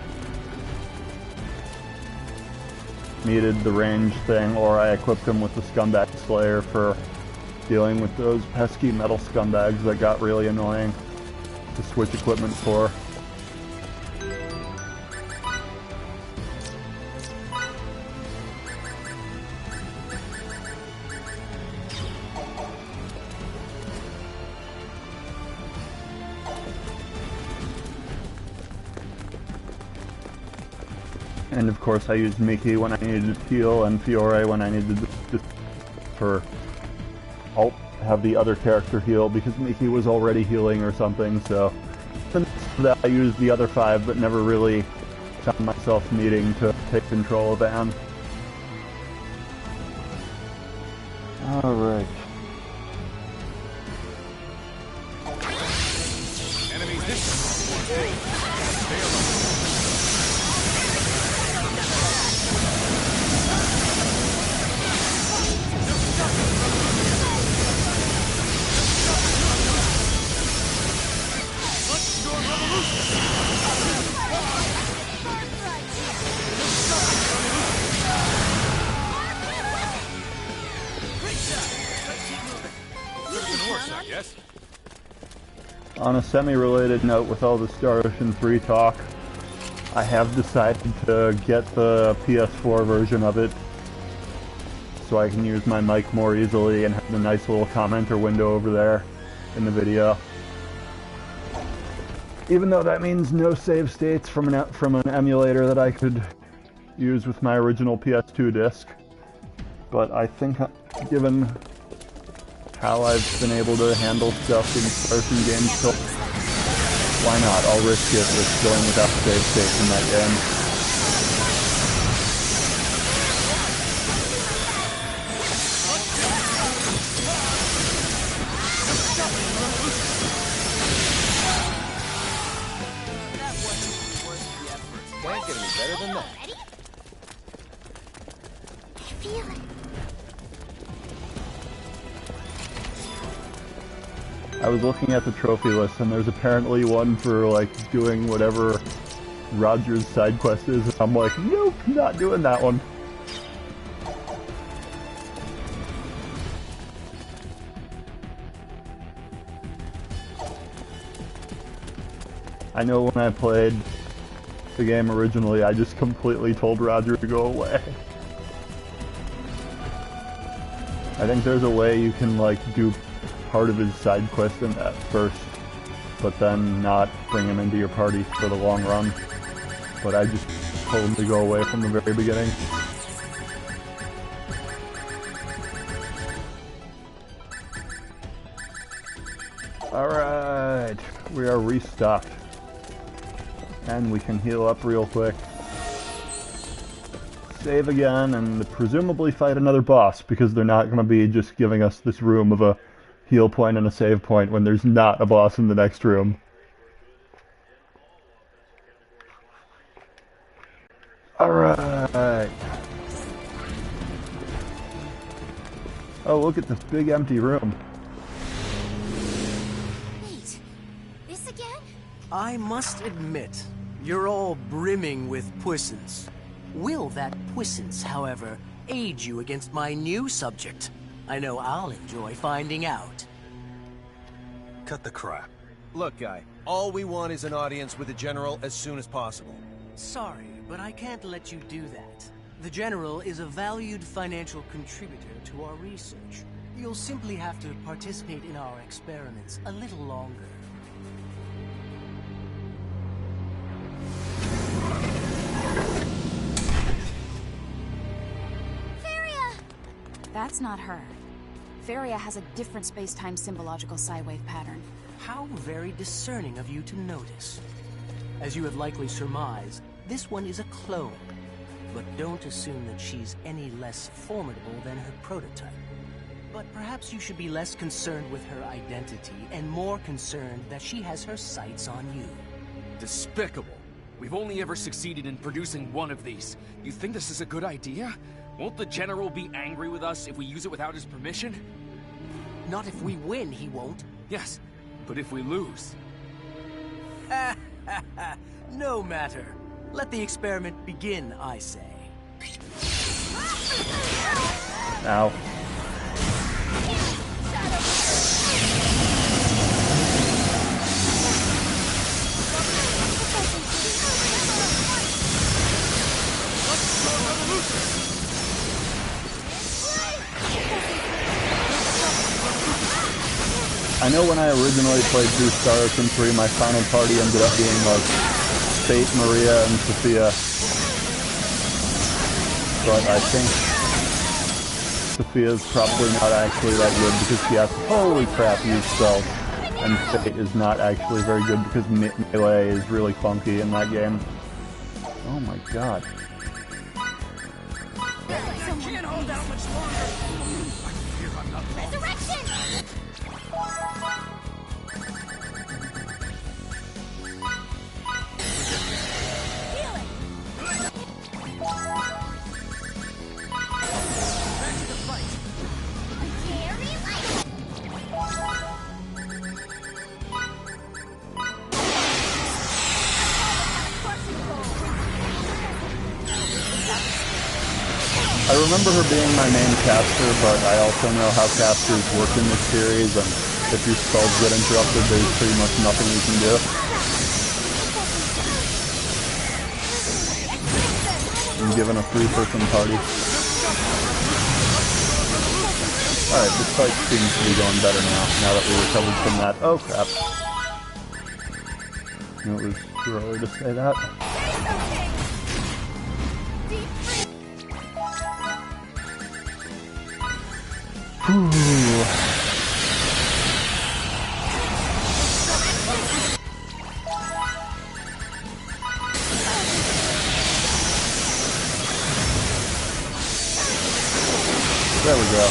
needed the range thing, or I equipped him with the Scumbag Slayer for dealing with those pesky metal scumbags that got really annoying to switch equipment for. And of course I used Miki when I needed to heal, and Fiore when I needed to I'll have the other character heal because Miki was already healing or something, so for that I used the other 5 but never really found myself needing to take control of Anne. Alright. Enemies this On a semi-related note, with all the Star Ocean 3 talk, I have decided to get the PS4 version of it so I can use my mic more easily and have a nice little commenter window over there in the video. Even though that means no save states from an emulator that I could use with my original PS2 disc. But I think, given how I've been able to handle stuff in Star Ocean games, so why not? I'll risk it with going without save states in that game. Can't get any better than that. I was looking at the trophy list, and there's apparently one for, like, doing whatever Roger's side quest is, and I'm like, nope, not doing that one. I know when I played the game originally, I just completely told Roger to go away. I think there's a way you can, like, do part of his side quest in that first, but then not bring him into your party for the long run. But I just told him to go away from the very beginning. Alright, we are restocked. And we can heal up real quick. Save again, and presumably fight another boss, because they're not going to be just giving us this room of a heal point and a save point when there's not a boss in the next room. Alright. Oh, look at this big empty room. Wait, this again? I must admit, you're all brimming with puissance. Will that puissance, however, aid you against my new subject? I know I'll enjoy finding out. Cut the crap. Look, guy, All we want is an audience with the General as soon as possible. Sorry, but I can't let you do that. The General is a valued financial contributor to our research. You'll simply have to participate in our experiments a little longer. Feria! That's not her. Feria has a different space-time symbological psi wave pattern. How very discerning of you to notice. As you have likely surmised, this one is a clone. But don't assume that she's any less formidable than her prototype. But perhaps you should be less concerned with her identity and more concerned that she has her sights on you. Despicable. We've only ever succeeded in producing one of these. You think this is a good idea? Won't the General be angry with us if we use it without his permission? Not if we win, he won't. Yes, but if we lose... No matter. Let the experiment begin, I say. Ow. I know when I originally played through Star Ocean 3, my final party ended up being like Fate, Maria, and Sophia. But I think Sophia's probably not actually that good because she has to, holy crap, use stealth. And Fate is not actually very good because melee is really funky in that game. Oh my god. Can't hold out much longer. Resurrection! I remember her being my main caster, but I also know how casters work in this series, and if your spells get interrupted, there's pretty much nothing you can do. I'm given a 3-person party. Alright, this fight seems to be going better now that we recovered from that. Oh crap. You know, it was too early to say that. Ooh. There we go.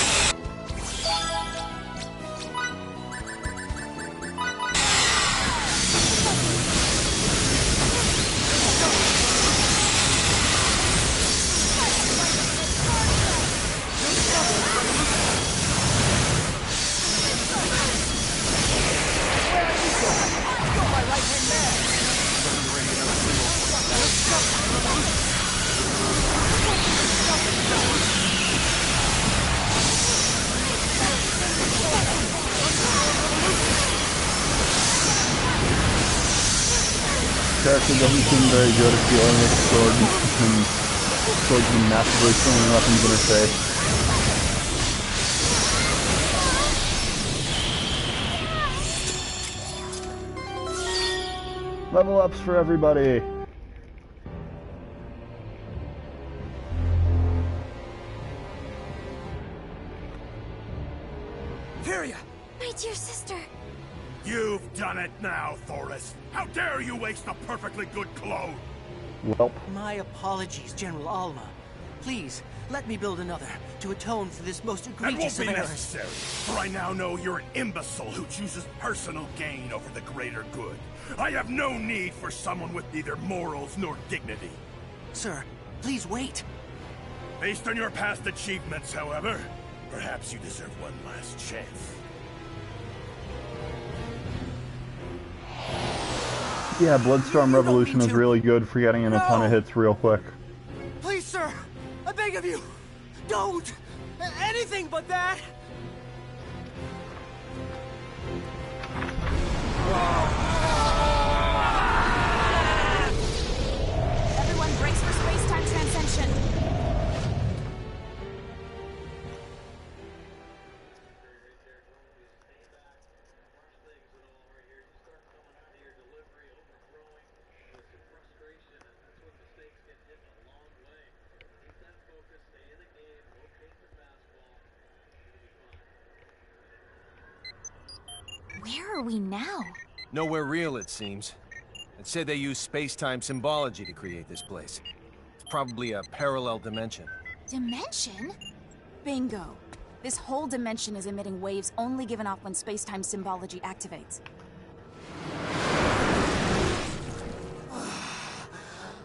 Character doesn't seem very good at dealing with swords and massively swinging weapons in her face. Level ups for everybody. Feria! My dear sister. You've done it now, Thoris. How dare you waste a perfectly good clone? Welp. My apologies, General Alma. Please, let me build another to atone for this most egregious That won't of be errors. necessary, for I now know you're an imbecile who chooses personal gain over the greater good. I have no need for someone with neither morals nor dignity. Sir, please wait. Based on your past achievements, however, perhaps you deserve one last chance. Yeah, Bloodstorm Revolution is really good for getting in a ton of hits real quick. Please, sir, I beg of you, don't! Anything but that! Oh! are we now? Nowhere real, it seems. I'd say they use space-time symbology to create this place. It's probably a parallel dimension. Dimension? Bingo. This whole dimension is emitting waves only given off when space-time symbology activates.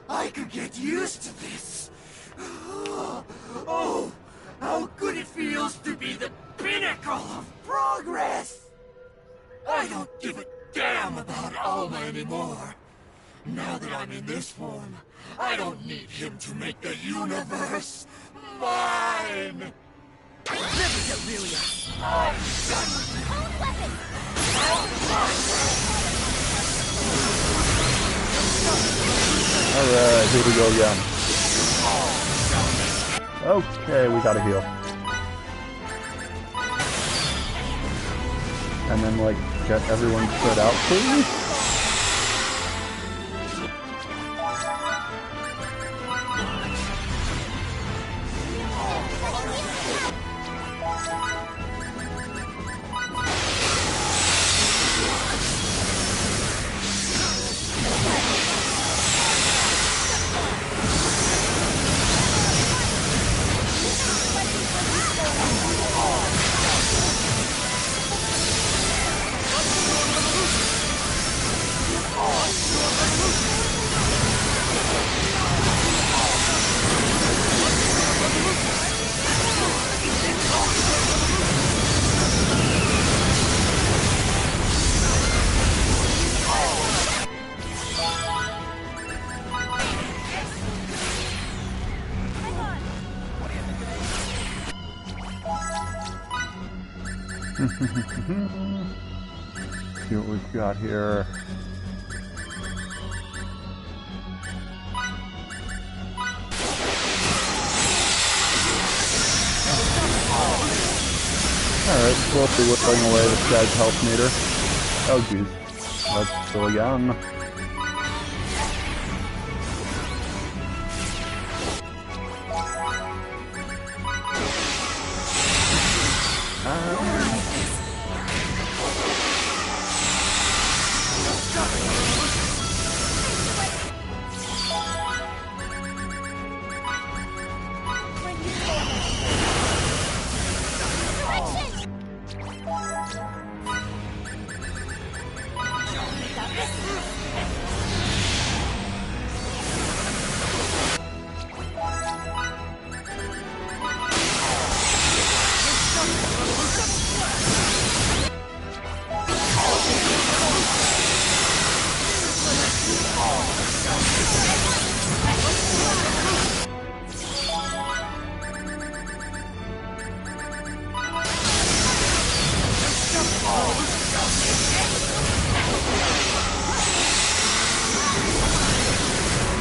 I could get used to this. Oh, how good it feels to be the pinnacle of progress. I don't give a damn about Alma anymore. Now that I'm in this form, I don't need him to make the universe mine. Never get Relia. I'm done with it. Own weapon! Alright, here we go again. Okay, we gotta heal. And then, like, get everyone spread out, please? See what we've got here. Alright, slowly whittling away this guy's health meter. Oh jeez. Let's go again.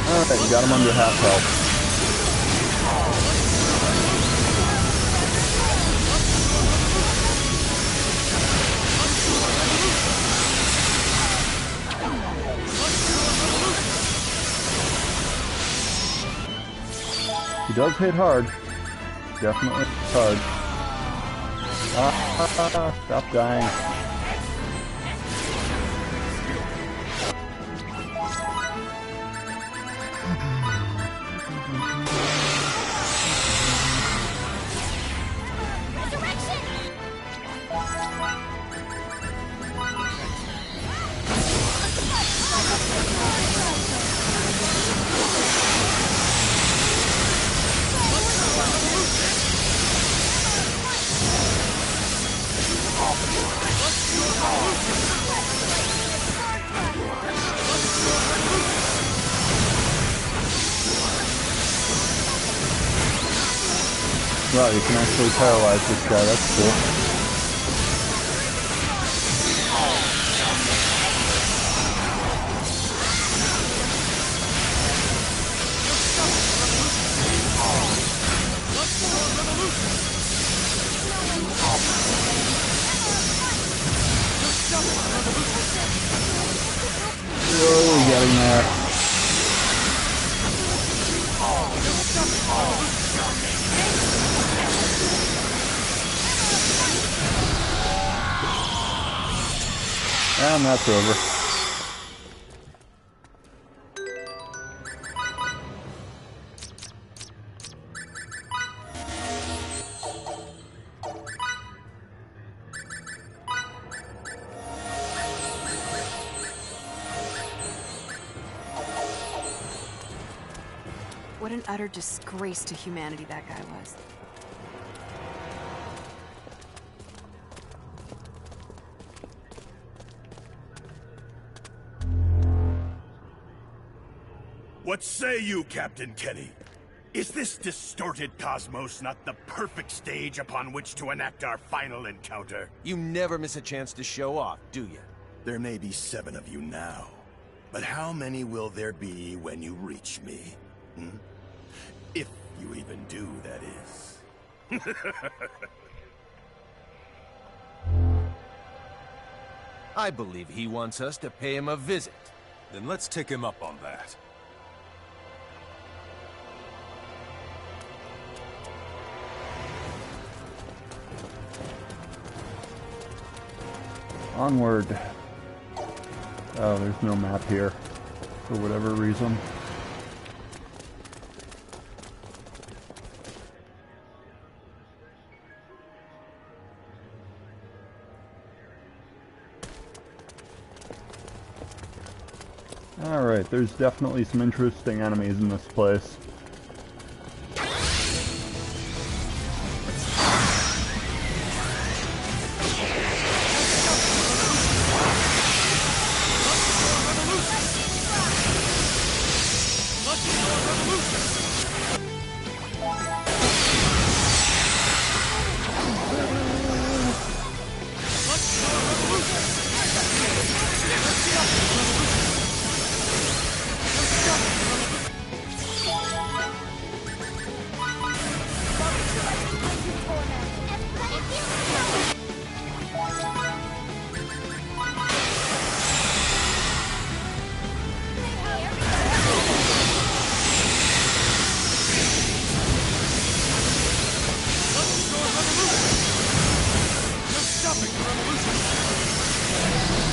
Alright, you got him under half health. He does hit hard. Definitely hard. Stop dying. Wow, you can actually paralyze this guy, that's cool. Oh, getting there. And that's over. What an utter disgrace to humanity that guy was. What say you, Captain Kenny? Is this distorted cosmos not the perfect stage upon which to enact our final encounter? You never miss a chance to show off, do you? There may be 7 of you now, but how many will there be when you reach me? Hmm? If you even do, that is. I believe he wants us to pay him a visit. Then let's take him up on that. Onward. Oh, there's no map here, for whatever reason. Alright, there's definitely some interesting enemies in this place.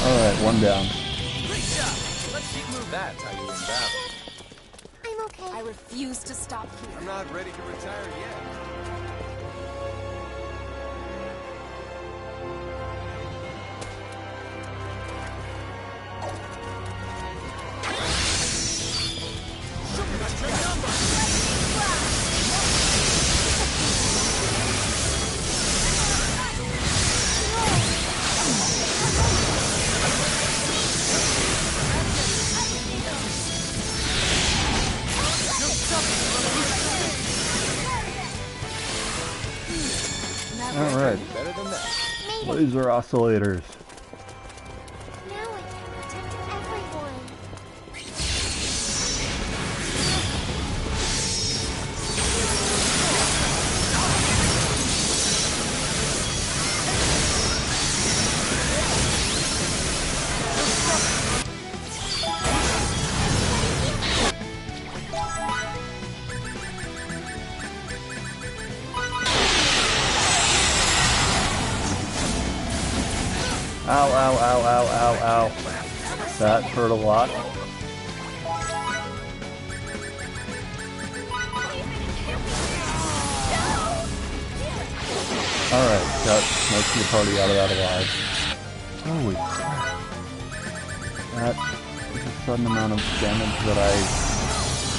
Alright, one down. Great job! Let's keep moving. That's how you win battle. I'm okay. I refuse to stop here. I'm not ready to retire yet. Alright. Better than that. Laser oscillators. Now I can protect everyone. Ow, ow, ow, ow, ow, ow. That hurt a lot. Alright, got most of the party out of that alive. Holy crap. That is a sudden amount of damage that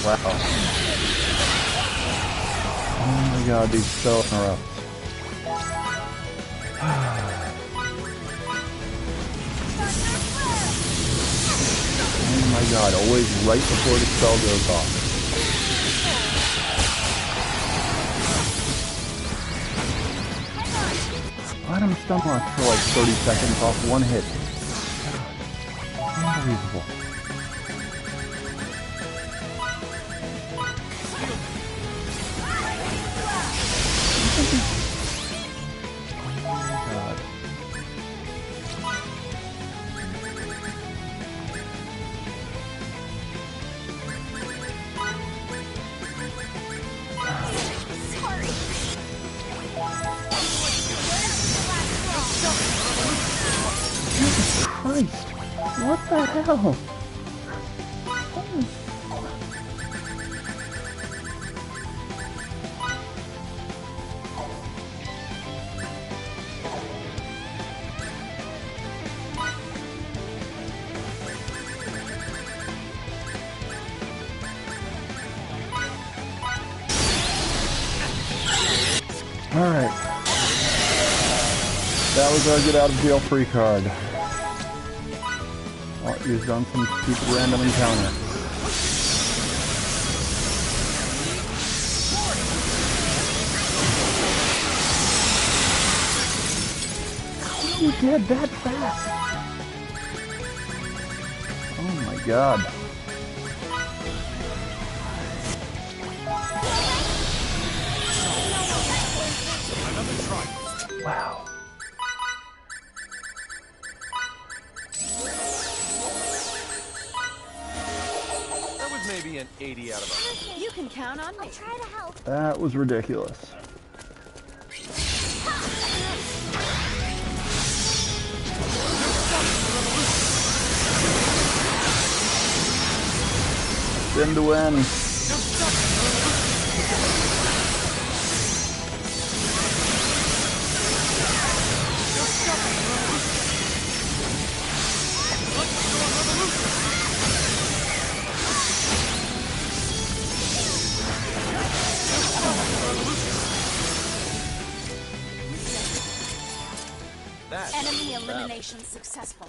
wow. Oh my god, these spell interrupts. Oh my god, always right before the spell goes off. Let him stun lock for like 30 seconds off one hit. Unbelievable. Oh my god. Christ! What the hell? Alright. That was our get out of jail free card. Used on some stupid random encounter. You did that fast! Oh my god. Wow. That was maybe an 80 out of 100. You can count on me. I'll try to help. That was ridiculous. Spin to win. Enemy elimination successful.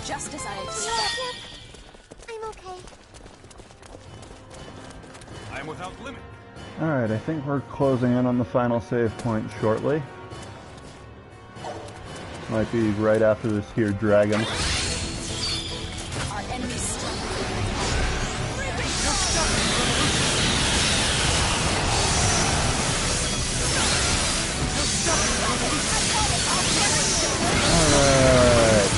Just as I expected. I'm okay. I am without limit. Alright, I think we're closing in on the final save point shortly. Might be right after this here dragon. Our enemies Alright.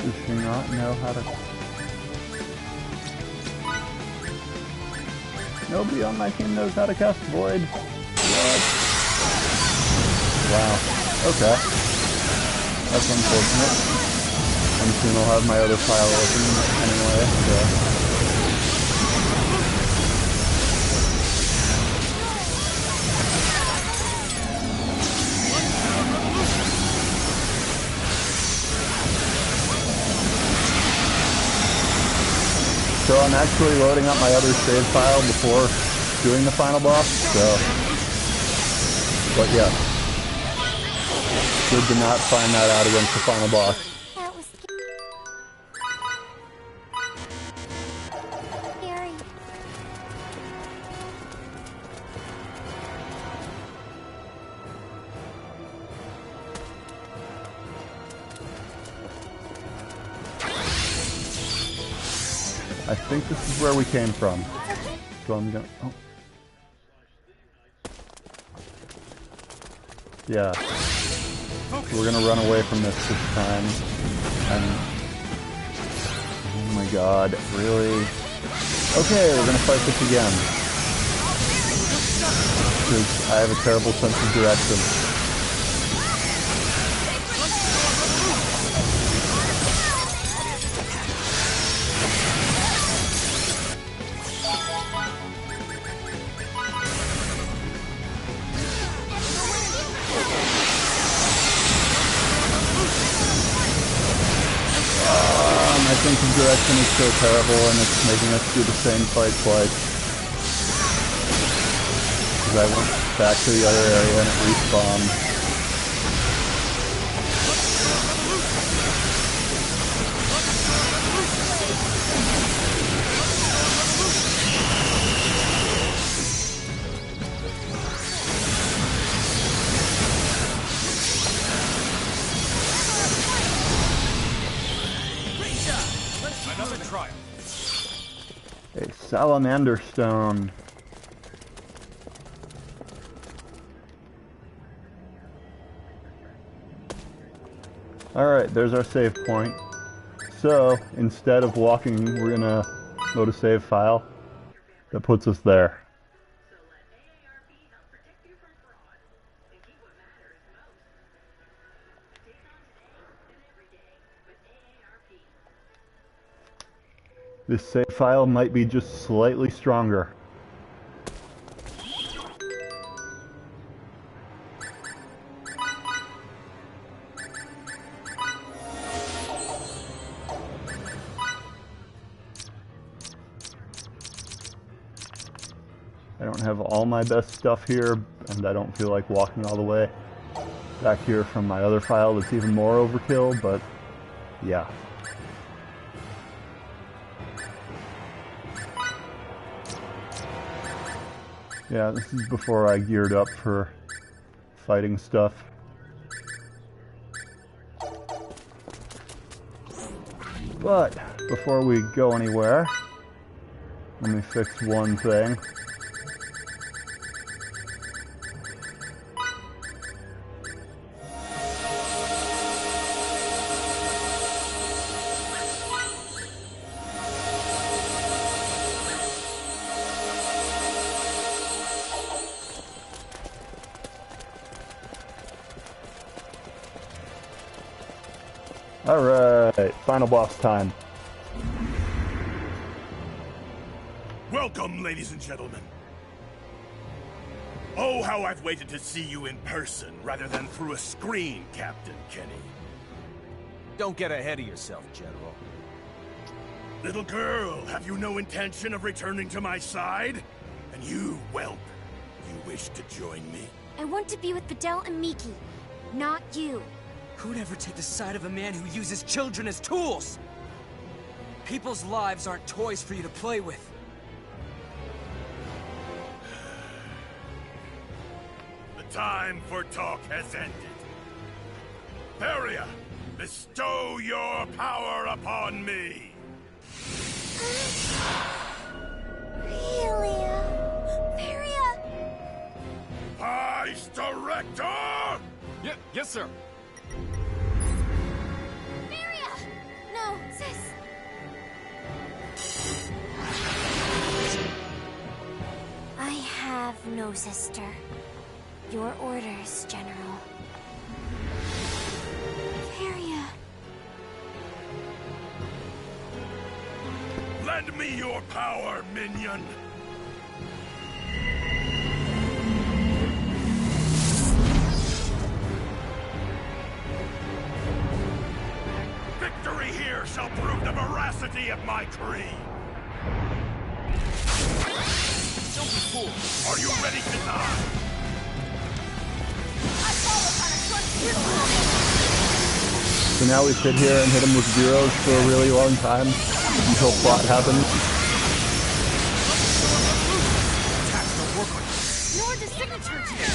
Does she not know how to... Nobody on my team knows how to cast Void. What? Wow. Okay. That's unfortunate. I'm soon I'll have my other file open anyway, so... So I'm actually loading up my other save file before doing the final boss, so... But yeah. Good to not find that out against the final boss. That was scary. I think this is where we came from. So I'm gonna... Oh. Yeah. So we're gonna run away from this time. And... Oh my god, really? Okay, we're gonna fight this again. Because I have a terrible sense of direction. sense of direction is so terrible, and it's making us do the same fight twice. Because I went back to the other area and it respawned. Another trial. A salamander stone. Alright, there's our save point. So, instead of walking, we're gonna load a save file that puts us there. This save file might be just slightly stronger. I don't have all my best stuff here, and I don't feel like walking all the way back here from my other file that's even more overkill, but yeah. Yeah, this is before I geared up for fighting stuff. But before we go anywhere, let me fix one thing. Alright, final boss time. Welcome, ladies and gentlemen. Oh, how I've waited to see you in person rather than through a screen, Captain Kenny. Don't get ahead of yourself, General. Little girl, have you no intention of returning to my side? And you, whelp, you wish to join me? I want to be with Fidel and Miki, not you. Who'd ever take the side of a man who uses children as tools? People's lives aren't toys for you to play with. The time for talk has ended. Feria, bestow your power upon me! Feria! Vice Director! Yes, sir. Feria! No, sis. I have no sister. Your orders, General. Feria. Lend me your power, minion! Victory here shall prove the veracity of my creed! Don't be fooled. Are you ready to die? So now we sit here and hit him with zeros for a really long time until plot happens. Nor the signature to it.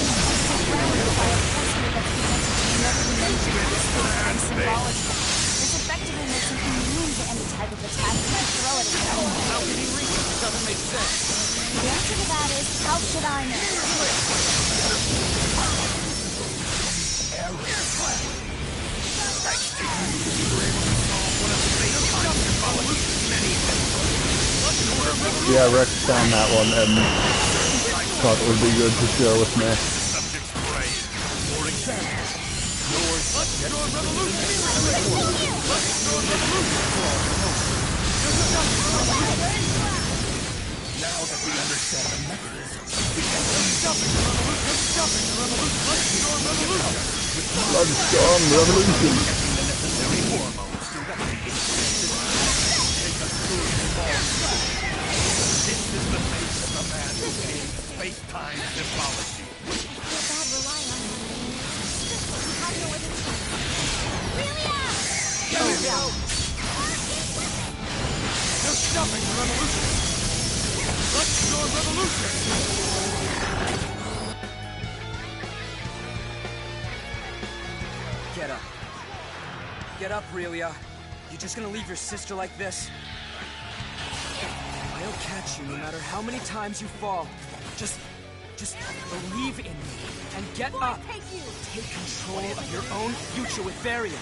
Surrounded by a customer that's connected to never mentioned symbology. This effectively makes him immune to any type of attack if you throw it at him. How can he reach it? It doesn't make sense. The answer to that is, how should I know? Yeah, Rex found that one and thought it would be good to share with me. Now that we understand the mechanism, we can Bloodstorm Revolution. the necessary hormones to replicate space-time symbology. I feel bad relying on my name. You have no other choice. Relia! Oh, no! No stopping the revolution! Let's go revolution! Get up. Get up, Relia. You just gonna leave your sister like this? I'll catch you no matter how many times you fall. Just believe in me and get up. Take control of your own future with Varia.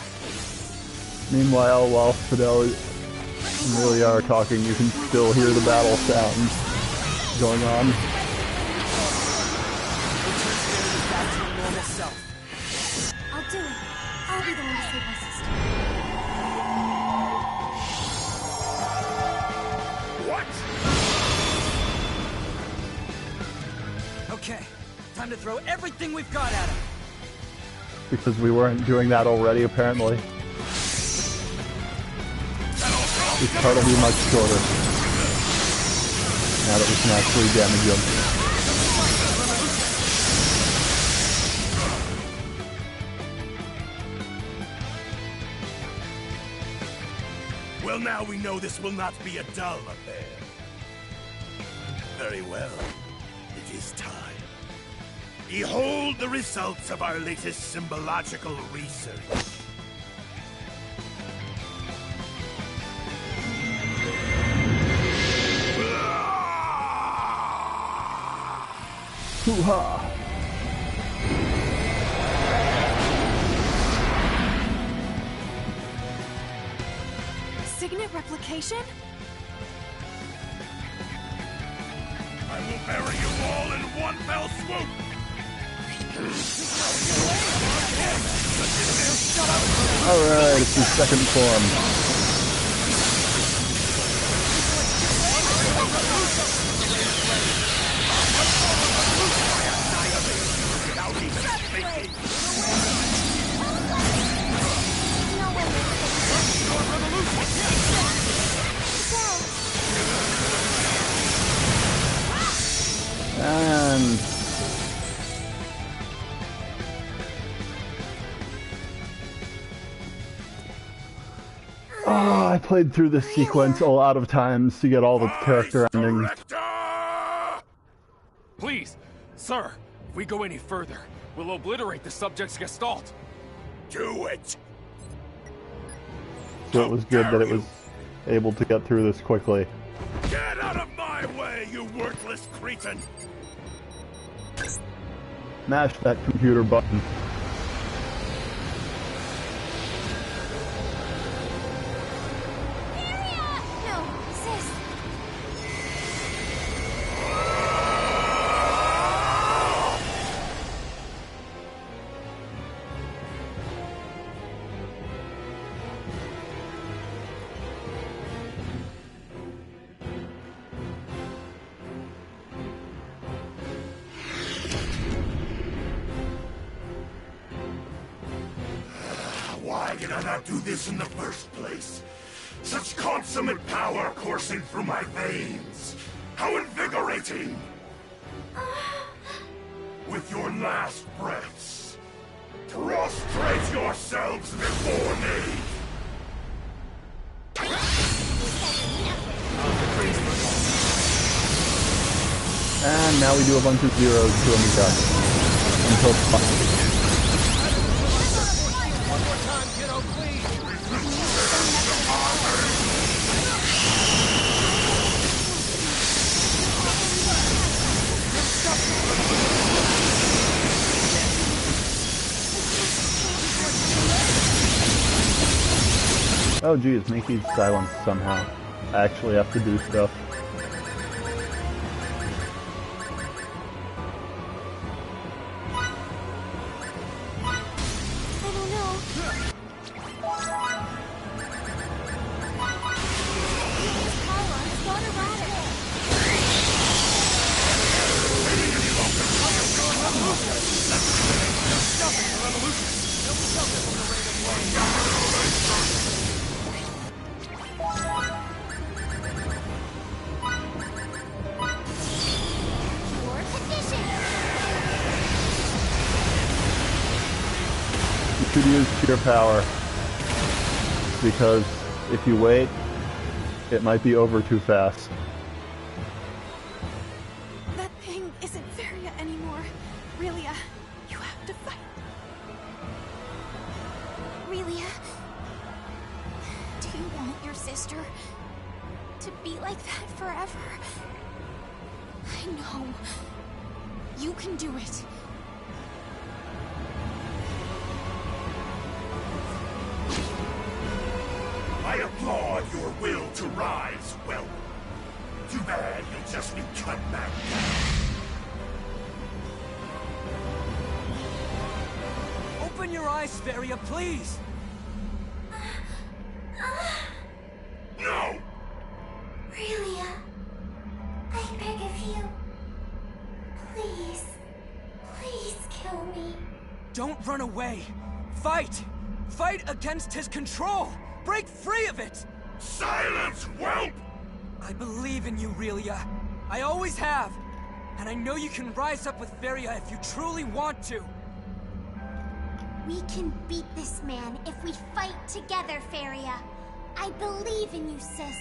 Meanwhile, while Fidel and Relia are talking, you can still hear the battle sounds going on. Return Varia back to her normal self. I'll do it. I'll be the one to save my sister. What? Okay, time to throw everything we've got at him. Because we weren't doing that already, apparently. This part will be much shorter. Now that we can actually damage him. Well, now we know this will not be a dull affair. Very well. It is time. Behold the results of our latest symbological research. Hoo-ha! Signet replication? I will bury you all in one fell swoop! Alright, it's his second form. And I played through this sequence a lot of times to get all the character endings. Please, sir, if we go any further, we'll obliterate the subject's gestalt. Do it! So it was good that it was able to get through this quickly. Get out of my way, you worthless cretin! Mash that computer button. No, sis. Why did I not do this in the first place? Such consummate power coursing through my veins. How invigorating! With your last breaths, prostrate yourselves before me! And now we do a bunch of zeros to Amiga. Until One more time, kiddo, please. oh geez, Mickey's silenced somehow. I actually have to do stuff. should use sheer power. Because if you wait, it might be over too fast. That thing isn't Feria anymore. Relia, you have to fight. Relia, do you want your sister to be like that forever? I know. You can do it. I applaud your will to rise, well. Too bad you'll just be cut back down. Open your eyes, Feria, please! No! Relia, I beg of you. Please, please kill me. Don't run away! Fight! Fight against his control! Break free of it! Silence, whelp! I believe in you, Relia. I always have. And I know you can rise up with Feria if you truly want to. We can beat this man if we fight together, Feria. I believe in you, sis.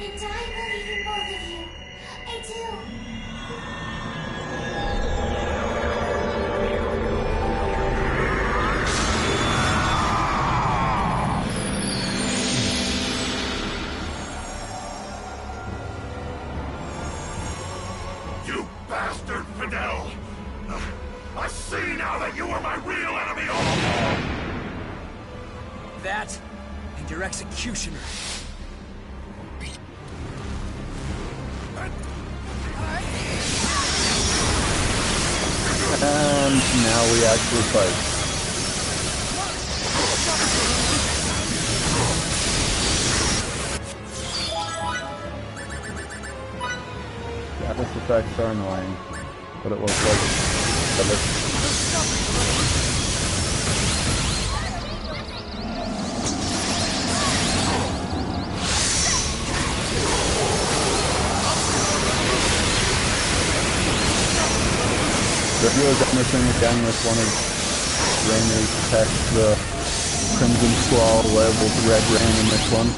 And I believe in both of you. I do. You bastard, Fidel! I see now that you were my real enemy all along! That, and your executioner. And now we actually fight. Status effects are annoying, but it looks like the hero's missing again with one of Rainer's attacks, the Crimson Squall labeled Red Rain in this one.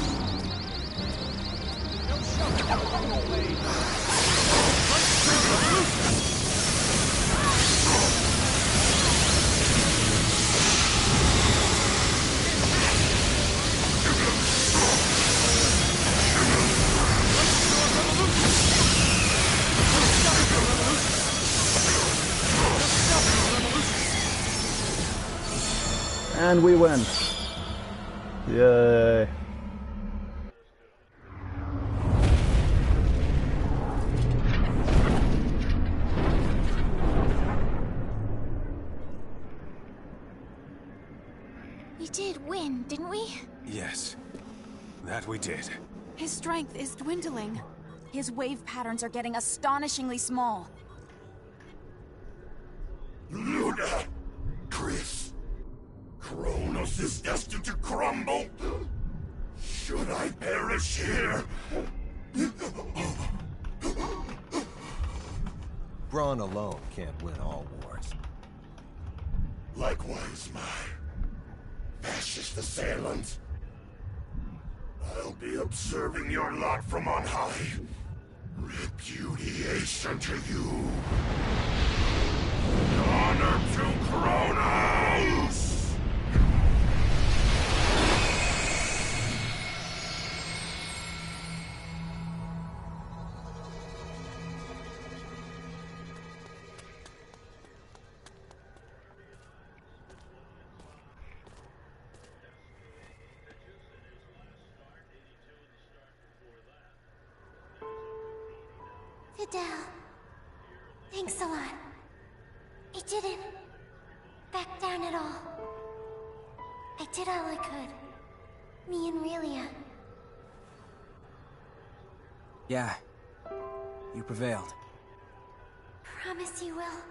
And we win. Yay. We did win, didn't we? Yes, that we did. His strength is dwindling. His wave patterns are getting astonishingly small. Luna! Chris! Kronos is destined to crumble! Should I perish here? Brawn alone can't win all wars. Likewise, my fascist assailant. I'll be observing your lot from on high. Repudiation to you. Honor to Kronos! Fidel, thanks a lot. I didn't back down at all. I did all I could. Me and Relia. Yeah, you prevailed. Promise you will.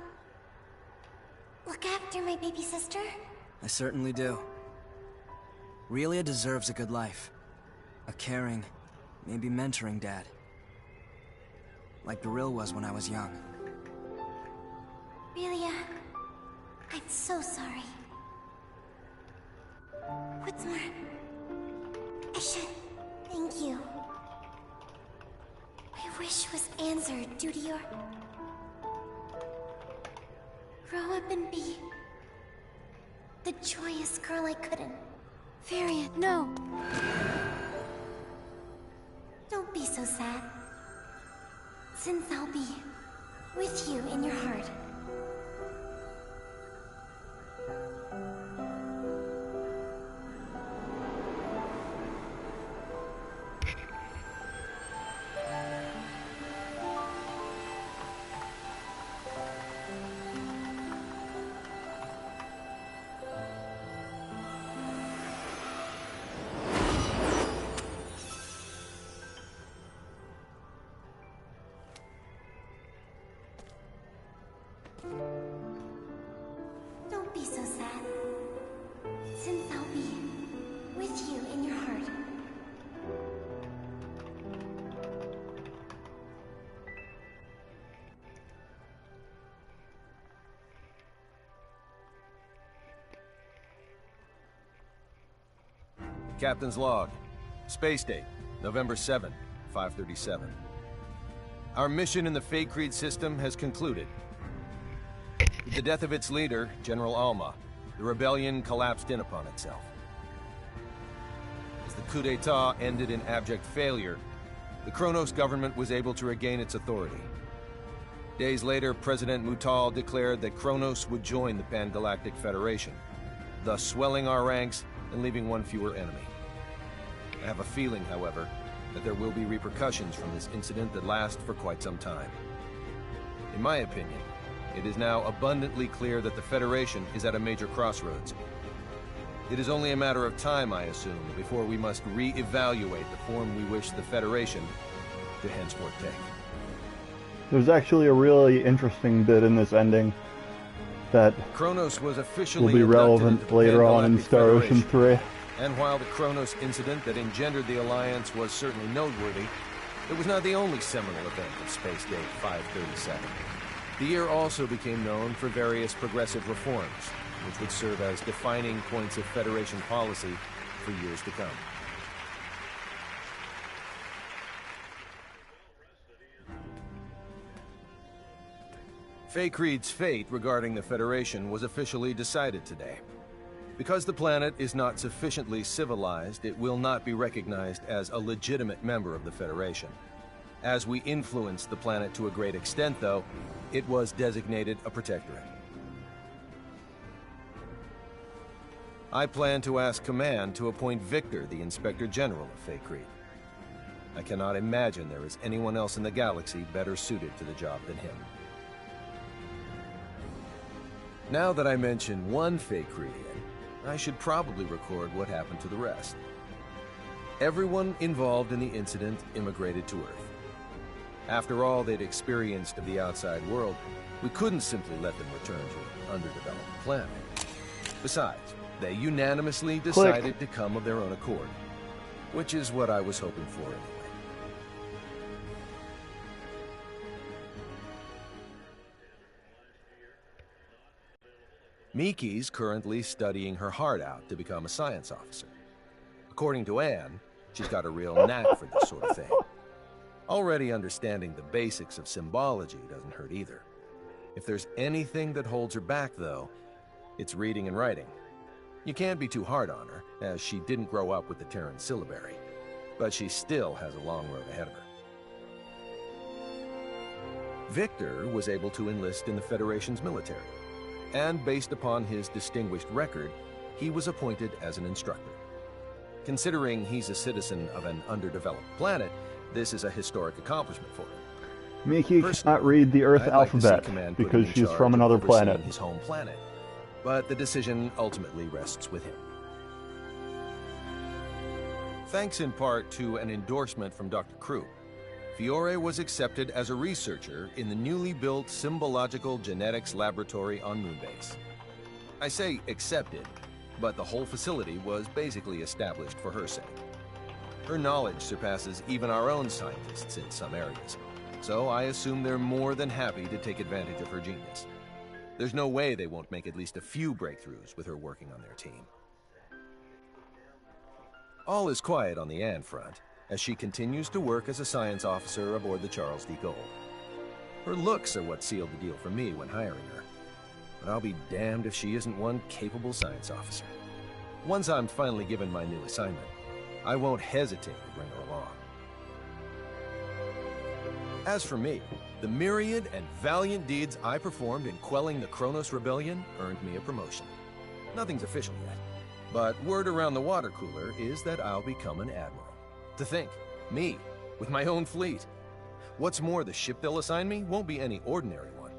Look after my baby sister. I certainly do. Relia deserves a good life. A caring, maybe mentoring dad. Like Beryl was when I was young. Relia, I I'm so sorry. What's more, I should thank you. My wish was answered due to your... grow up and be... the joyous girl I couldn't. Varia, no! Don't be so sad. Since I'll be with you in your heart. Don't be so sad. Since I'll be with you in your heart. Captain's log. Space date, November 7, 537. Our mission in the Faithlessness system has concluded. With the death of its leader, General Alma, the rebellion collapsed in upon itself. As the coup d'etat ended in abject failure, the Kronos government was able to regain its authority. Days later, President Mutal declared that Kronos would join the Pan-Galactic Federation, thus swelling our ranks and leaving one fewer enemy. I have a feeling, however, that there will be repercussions from this incident that last for quite some time. In my opinion, it is now abundantly clear that the Federation is at a major crossroads. It is only a matter of time, I assume, before we must re-evaluate the form we wish the Federation to henceforth take. There's actually a really interesting bit in this ending that Kronos was officially will be relevant later on in Star Ocean 3. And while the Kronos incident that engendered the Alliance was certainly noteworthy, it was not the only seminal event of Space Date 537. The year also became known for various progressive reforms, which would serve as defining points of Federation policy for years to come. Faithlessness' fate regarding the Federation was officially decided today. Because the planet is not sufficiently civilized, it will not be recognized as a legitimate member of the Federation. As we influenced the planet to a great extent, though, it was designated a protectorate. I plan to ask Command to appoint Victor the Inspector General of Faithlessness. I cannot imagine there is anyone else in the galaxy better suited to the job than him. Now that I mention one Faithlessian, I should probably record what happened to the rest. Everyone involved in the incident immigrated to Earth. After all they'd experienced of the outside world, we couldn't simply let them return to an underdeveloped planet. Besides, they unanimously decided to come of their own accord, which is what I was hoping for anyway. Miki's currently studying her heart out to become a science officer. According to Anne, she's got a real knack for this sort of thing. Already understanding the basics of symbology doesn't hurt either. If there's anything that holds her back, though, it's reading and writing. You can't be too hard on her, as she didn't grow up with the Terran syllabary, but she still has a long road ahead of her. Victor was able to enlist in the Federation's military, and based upon his distinguished record, he was appointed as an instructor. Considering he's a citizen of an underdeveloped planet, this is a historic accomplishment for him. Miki cannot read the Earth alphabet because she's from another planet. His home planet, but the decision ultimately rests with him. Thanks in part to an endorsement from Dr. Krupp, Fiore was accepted as a researcher in the newly built Symbological Genetics Laboratory on Moonbase. I say accepted, but the whole facility was basically established for her sake. Her knowledge surpasses even our own scientists in some areas, so I assume they're more than happy to take advantage of her genius. There's no way they won't make at least a few breakthroughs with her working on their team. All is quiet on the Anne front, as she continues to work as a science officer aboard the Charles D. Gold. Her looks are what sealed the deal for me when hiring her, but I'll be damned if she isn't one capable science officer. Once I'm finally given my new assignment, I won't hesitate to bring her along. As for me, the myriad and valiant deeds I performed in quelling the Kronos Rebellion earned me a promotion. Nothing's official yet, but word around the water cooler is that I'll become an admiral. To think, me, with my own fleet. What's more, the ship they'll assign me won't be any ordinary one.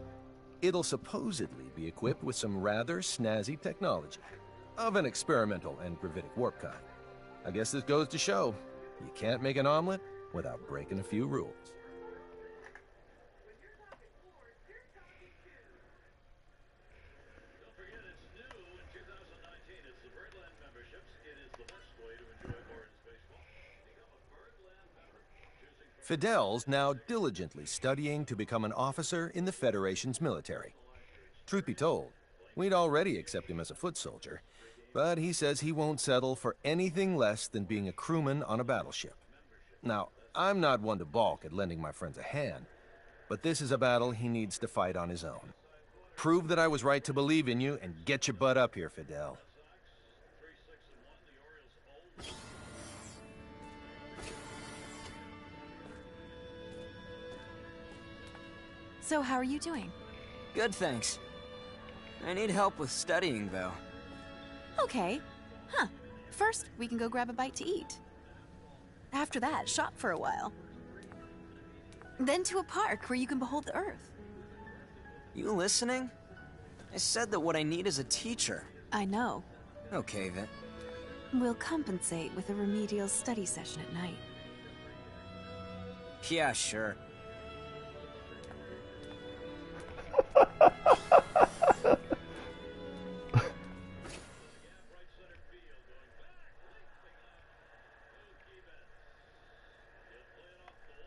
It'll supposedly be equipped with some rather snazzy technology, of an experimental and gravitic warp kind. I guess this goes to show, you can't make an omelet without breaking a few rules. Fidel's now diligently studying to become an officer in the Federation's military. Truth be told, we'd already accept him as a foot soldier, but he says he won't settle for anything less than being a crewman on a battleship. Now, I'm not one to balk at lending my friends a hand, but this is a battle he needs to fight on his own. Prove that I was right to believe in you and get your butt up here, Fidel. So how are you doing? Good, thanks. I need help with studying, though. Okay. Huh. First, we can go grab a bite to eat. After that, shop for a while. Then to a park where you can behold the Earth. You listening? I said that what I need is a teacher. I know. Okay, then. We'll compensate with a remedial study session at night. Yeah, sure.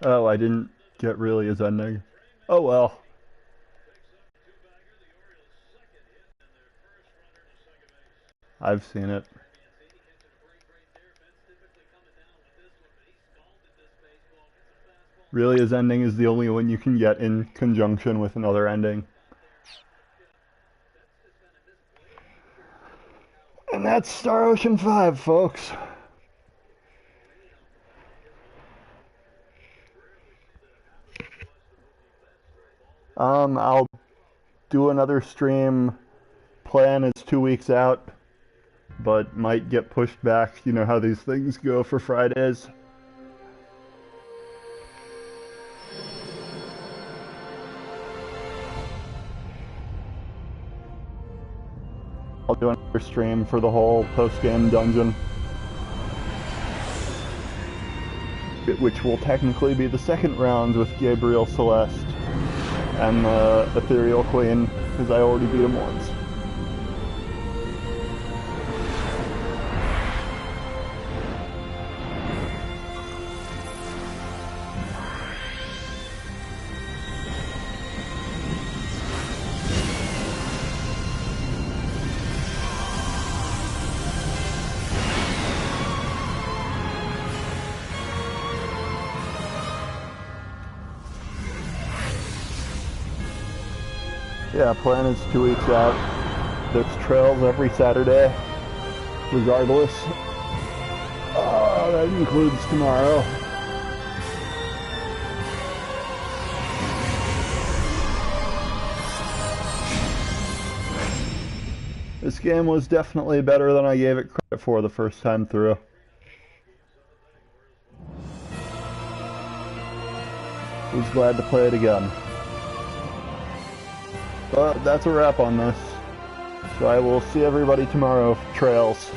Oh, I didn't get really his ending. Oh well. I've seen it. Really, his ending is the only one you can get in conjunction with another ending. And that's Star Ocean 5, folks. I'll do another stream. Plan is 2 weeks out, but might get pushed back. You know how these things go for Fridays. I'll do another stream for the whole post-game dungeon, which will technically be the second round with Gabriel Celeste and the Ethereal Queen, because I already beat him once. Yeah, plan is 2 weeks out. There's trails every Saturday, regardless. That includes tomorrow. This game was definitely better than I gave it credit for the first time through. Was glad to play it again. But that's a wrap on this. So I will see everybody tomorrow for Trails.